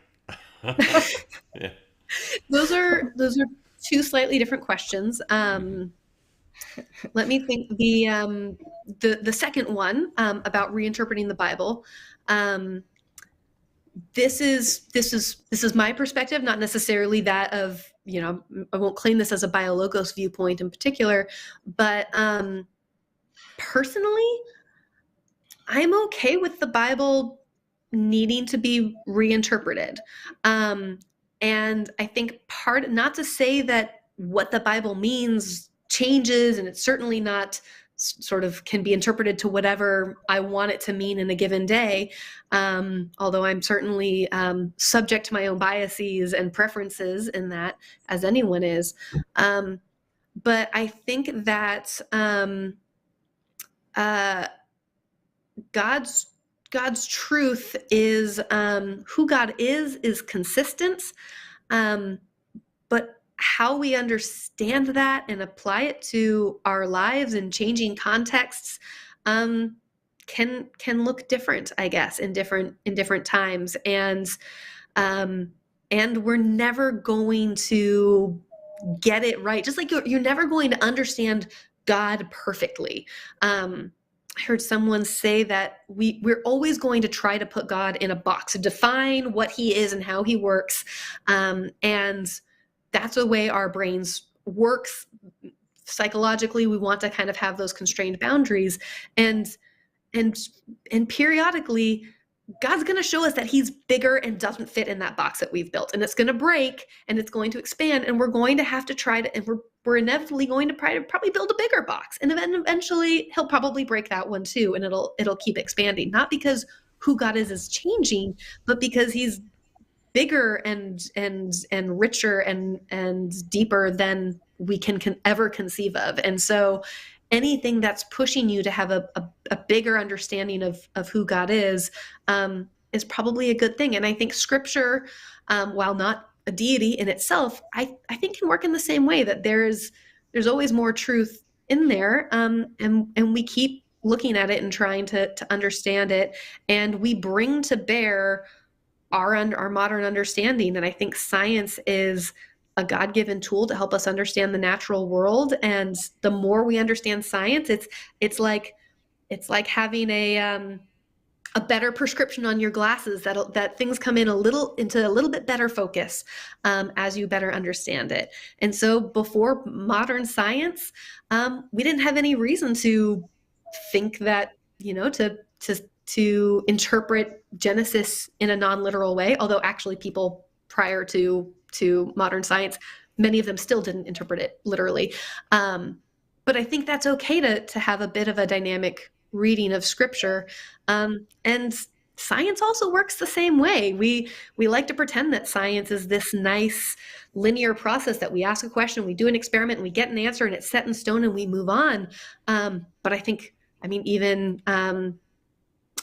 [SPEAKER 2] Yeah. Those are two slightly different questions. Let me think. The second one about reinterpreting the Bible. This is my perspective, not necessarily that of, I won't claim this as a BioLogos viewpoint in particular, but personally, I'm okay with the Bible needing to be reinterpreted. And I think not to say that what the Bible means changes, and it's certainly not sort of can be interpreted to whatever I want it to mean in a given day. Although I'm certainly subject to my own biases and preferences in that, as anyone is. But I think that God's truth is who God is consistent. But how we understand that and apply it to our lives in changing contexts can look different, I guess, in different times. And we're never going to get it right. Just like you're never going to understand God perfectly. I heard someone say that we're always going to try to put God in a box, to define what he is and how he works. And that's the way our brains works. Psychologically, we want to kind of have those constrained boundaries. And periodically, God's going to show us that he's bigger and doesn't fit in that box that we've built. And it's going to break and it's going to expand. And we're going to have to try to, and we're inevitably going to probably build a bigger box. And then eventually he'll probably break that one too. And it'll keep expanding, not because who God is changing, but because he's bigger and richer and deeper than we can ever conceive of. And so anything that's pushing you to have a bigger understanding of who God is probably a good thing. And I think scripture, while not a deity in itself, I think can work in the same way, that there's always more truth in there. And we keep looking at it and trying to understand it. And we bring to bear our modern understanding. And I think science is a God-given tool to help us understand the natural world. And the more we understand science, it's like having a better prescription on your glasses, that things come into a little bit better focus as you better understand it. And so before modern science, we didn't have any reason to think that, to interpret Genesis in a non-literal way, although actually people prior to modern science, many of them still didn't interpret it literally. But I think that's okay to have a bit of a dynamic reading of scripture. And science also works the same way. We like to pretend that science is this nice linear process, that we ask a question, we do an experiment, and we get an answer, and it's set in stone, and we move on. But even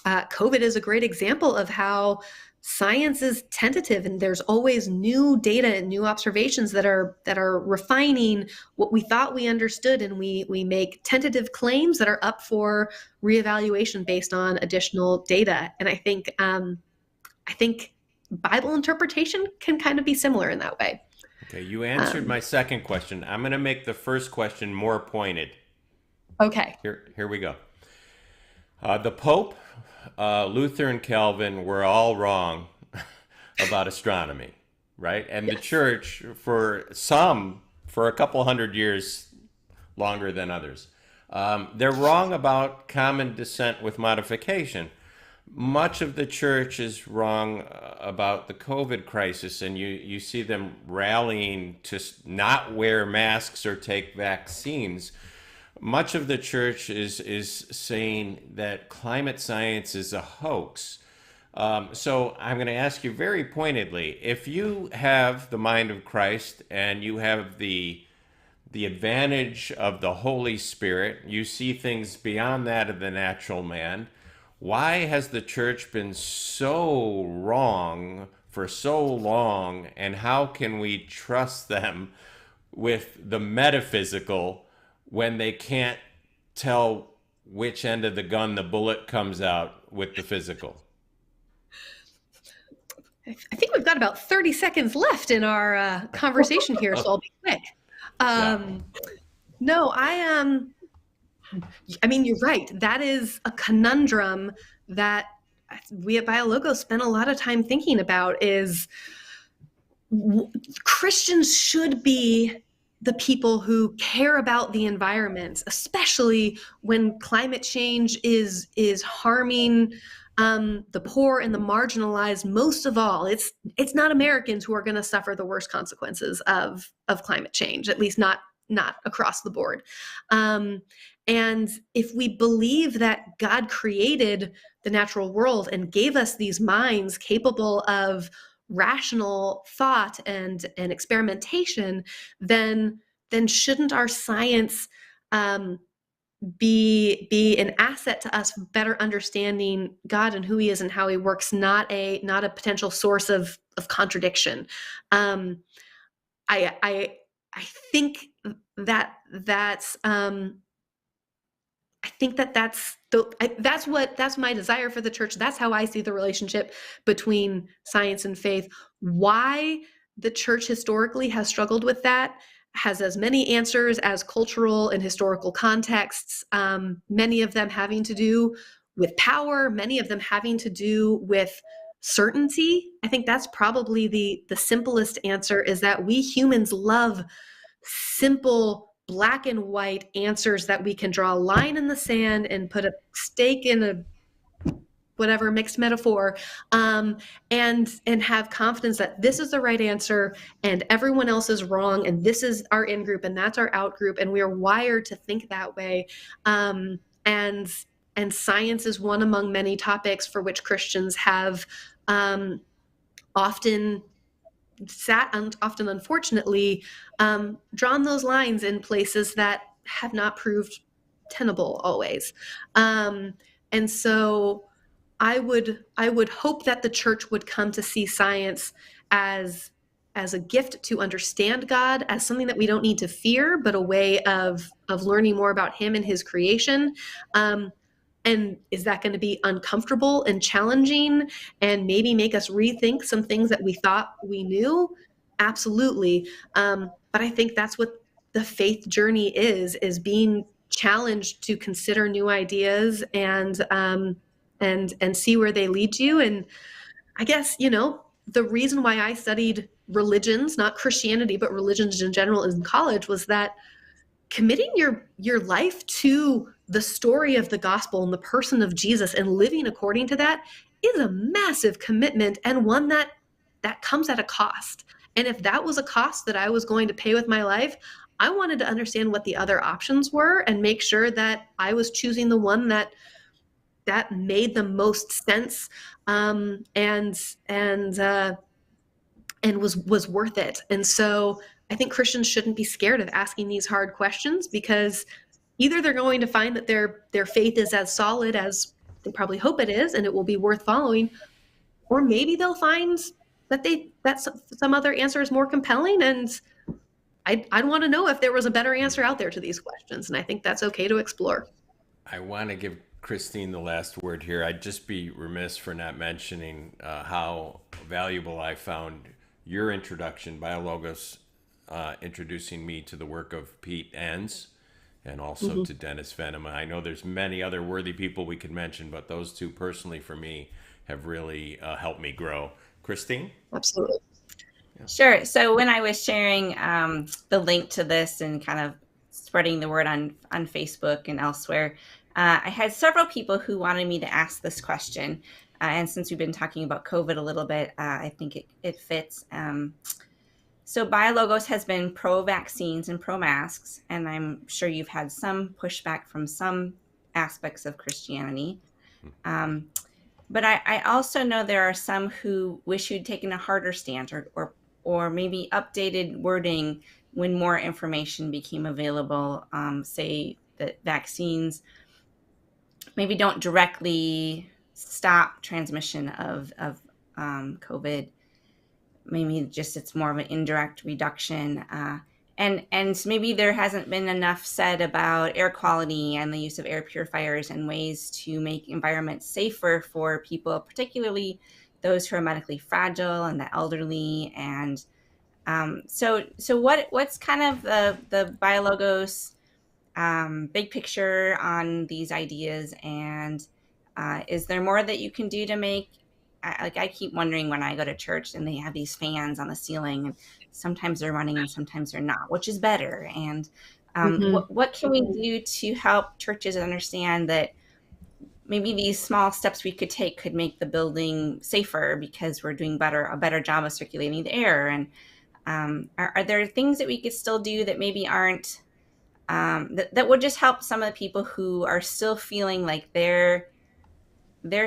[SPEAKER 2] COVID is a great example of how science is tentative, and there's always new data and new observations that are refining what we thought we understood, and we make tentative claims that are up for reevaluation based on additional data. And I think Bible interpretation can kind of be similar in that way.
[SPEAKER 3] Okay, you answered my second question. I'm going to make the first question more pointed.
[SPEAKER 2] Okay.
[SPEAKER 3] Here we go. The Pope, Luther, and Calvin were all wrong about astronomy, right? And yes. The church, for a couple hundred years longer than others, they're wrong about common descent with modification. Much of the church is wrong about the COVID crisis, and you see them rallying to not wear masks or take vaccines. Much of the church is saying that climate science is a hoax. So I'm going to ask you very pointedly, if you have the mind of Christ and you have the advantage of the Holy Spirit, you see things beyond that of the natural man, why has the church been so wrong for so long, and how can we trust them with the metaphysical when they can't tell which end of the gun the bullet comes out with the physical?
[SPEAKER 2] I think we've got about 30 seconds left in our conversation here, so I'll be quick.
[SPEAKER 3] Yeah.
[SPEAKER 2] No, I mean, you're right. That is a conundrum that we at BioLogos spent a lot of time thinking about. Is Christians should be the people who care about the environment, especially when climate change is harming the poor and the marginalized. Most of all, it's not Americans who are going to suffer the worst consequences of climate change, at least not across the board. And if we believe that God created the natural world and gave us these minds capable of rational thought and experimentation, then shouldn't our science be an asset to us better understanding God and who He is and how He works, not a potential source of contradiction? I think that's I think that's my desire for the church. That's how I see the relationship between science and faith. Why the church historically has struggled with that has as many answers as cultural and historical contexts, many of them having to do with power, many of them having to do with certainty. I think that's probably the simplest answer, is that we humans love simple black and white answers that we can draw a line in the sand and put a stake in a whatever mixed metaphor, and have confidence that this is the right answer and everyone else is wrong, and this is our in group and that's our out group, and we are wired to think that way. And science is one among many topics for which Christians have often unfortunately drawn those lines in places that have not proved tenable always. And so I would hope that the church would come to see science as a gift to understand God, as something that we don't need to fear, but a way of learning more about Him and His creation. And is that going to be uncomfortable and challenging and maybe make us rethink some things that we thought we knew? Absolutely. But I think that's what the faith journey is being challenged to consider new ideas and see where they lead you. And I guess, the reason why I studied religions, not Christianity, but religions in general in college, was that committing your life to the story of the gospel and the person of Jesus and living according to that is a massive commitment, and one that comes at a cost. And if that was a cost that I was going to pay with my life, I wanted to understand what the other options were and make sure that I was choosing the one that made the most sense, and was worth it. And so I think Christians shouldn't be scared of asking these hard questions, because either they're going to find that their faith is as solid as they probably hope it is, and it will be worth following, or maybe they'll find that some other answer is more compelling. And I'd want to know if there was a better answer out there to these questions, and I think that's okay to explore.
[SPEAKER 3] I want to give Kristine the last word here. I'd just be remiss for not mentioning how valuable I found your introduction, BioLogos, introducing me to the work of Pete Enns and also to Dennis Venema. I know there's many other worthy people we could mention, but those two personally for me have really helped me grow. Kristine?
[SPEAKER 2] Absolutely.
[SPEAKER 1] Sure. So when I was sharing the link to this and kind of spreading the word on Facebook and elsewhere, I had several people who wanted me to ask this question. And since we've been talking about COVID a little bit, I think it fits. So BioLogos has been pro-vaccines and pro-masks, and I'm sure you've had some pushback from some aspects of Christianity. but I also know there are some who wish you'd taken a harder stance, or maybe updated wording when more information became available. Say that vaccines maybe don't directly stop transmission of COVID. Maybe just it's more of an indirect reduction. And maybe there hasn't been enough said about air quality and the use of air purifiers and ways to make environments safer for people, particularly those who are medically fragile and the elderly. And so what's kind of the BioLogos big picture on these ideas? And is there more that you can do to make, like, I keep wondering when I go to church and they have these fans on the ceiling, and sometimes they're running and sometimes they're not, which is better? And what can we do to help churches understand that maybe these small steps we could take could make the building safer because we're doing a better job of circulating the air? And are there things that we could still do that maybe aren't, that would just help some of the people who are still feeling like they're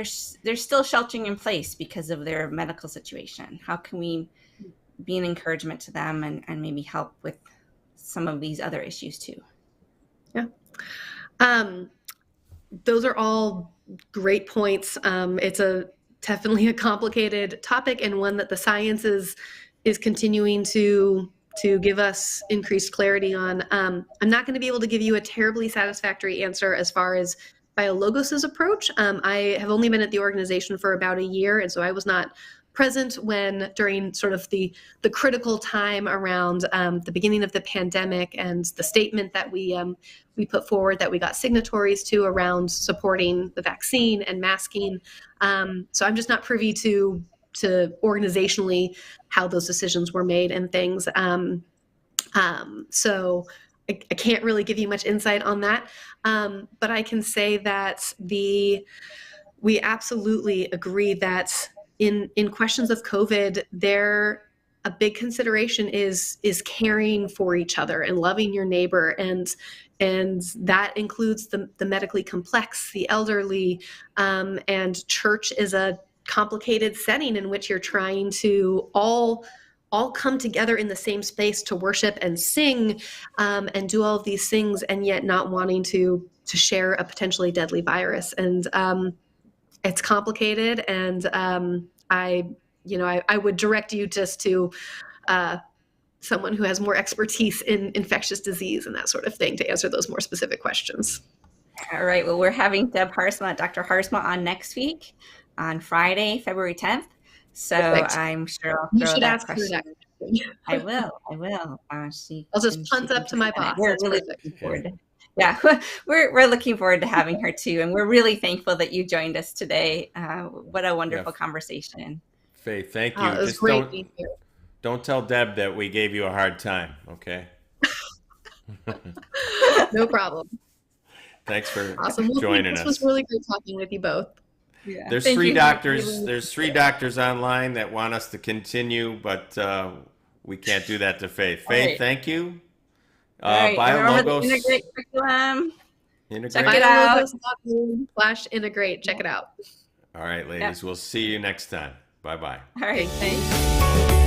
[SPEAKER 1] still sheltering in place because of their medical situation? How can we be an encouragement to them, and maybe help with some of these other issues too?
[SPEAKER 2] Yeah. Those are all great points. It's definitely a complicated topic, and one that the science is continuing to give us increased clarity on. I'm not going to be able to give you a terribly satisfactory answer as far as BioLogos's approach. I have only been at the organization for about a year, and so I was not present during sort of the critical time around the beginning of the pandemic and the statement that we put forward, that we got signatories to, around supporting the vaccine and masking. So I'm just not privy to organizationally how those decisions were made and things. So I can't really give you much insight on that. But I can say that we absolutely agree that in questions of COVID, a big consideration is caring for each other and loving your neighbor, and that includes the medically complex, the elderly, and church is a complicated setting in which you're trying to all come together in the same space to worship and sing, and do all of these things, and yet not wanting to share a potentially deadly virus. And it's complicated, and I would direct you just to someone who has more expertise in infectious disease and that sort of thing to answer those more specific questions.
[SPEAKER 1] All right. Well, we're having Dr. Harsma on next week on Friday, February 10th. So perfect. I'm sure I'll throw that question. I will.
[SPEAKER 2] I'll just punt up to my boss.
[SPEAKER 1] We're really looking forward to, yeah, we're looking forward to having her too, and we're really thankful that you joined us today. What a wonderful conversation.
[SPEAKER 3] Faith, thank you.
[SPEAKER 2] It was great being here.
[SPEAKER 3] Don't tell Deb that we gave you a hard time, okay?
[SPEAKER 2] No problem.
[SPEAKER 3] Thanks for
[SPEAKER 2] awesome.
[SPEAKER 3] joining us.
[SPEAKER 2] This was really great talking with you both.
[SPEAKER 3] Yeah. There's three doctors. There's 3 doctors online that want us to continue, but we can't do that to Faith. Faith, thank you. BioLogos.
[SPEAKER 1] Integrate curriculum.
[SPEAKER 3] Integrate.
[SPEAKER 1] Check it out.
[SPEAKER 2] BioLogos.com/integrate. Check it out.
[SPEAKER 3] All right, ladies. We'll see you next time. Bye-bye.
[SPEAKER 1] All right. Thanks.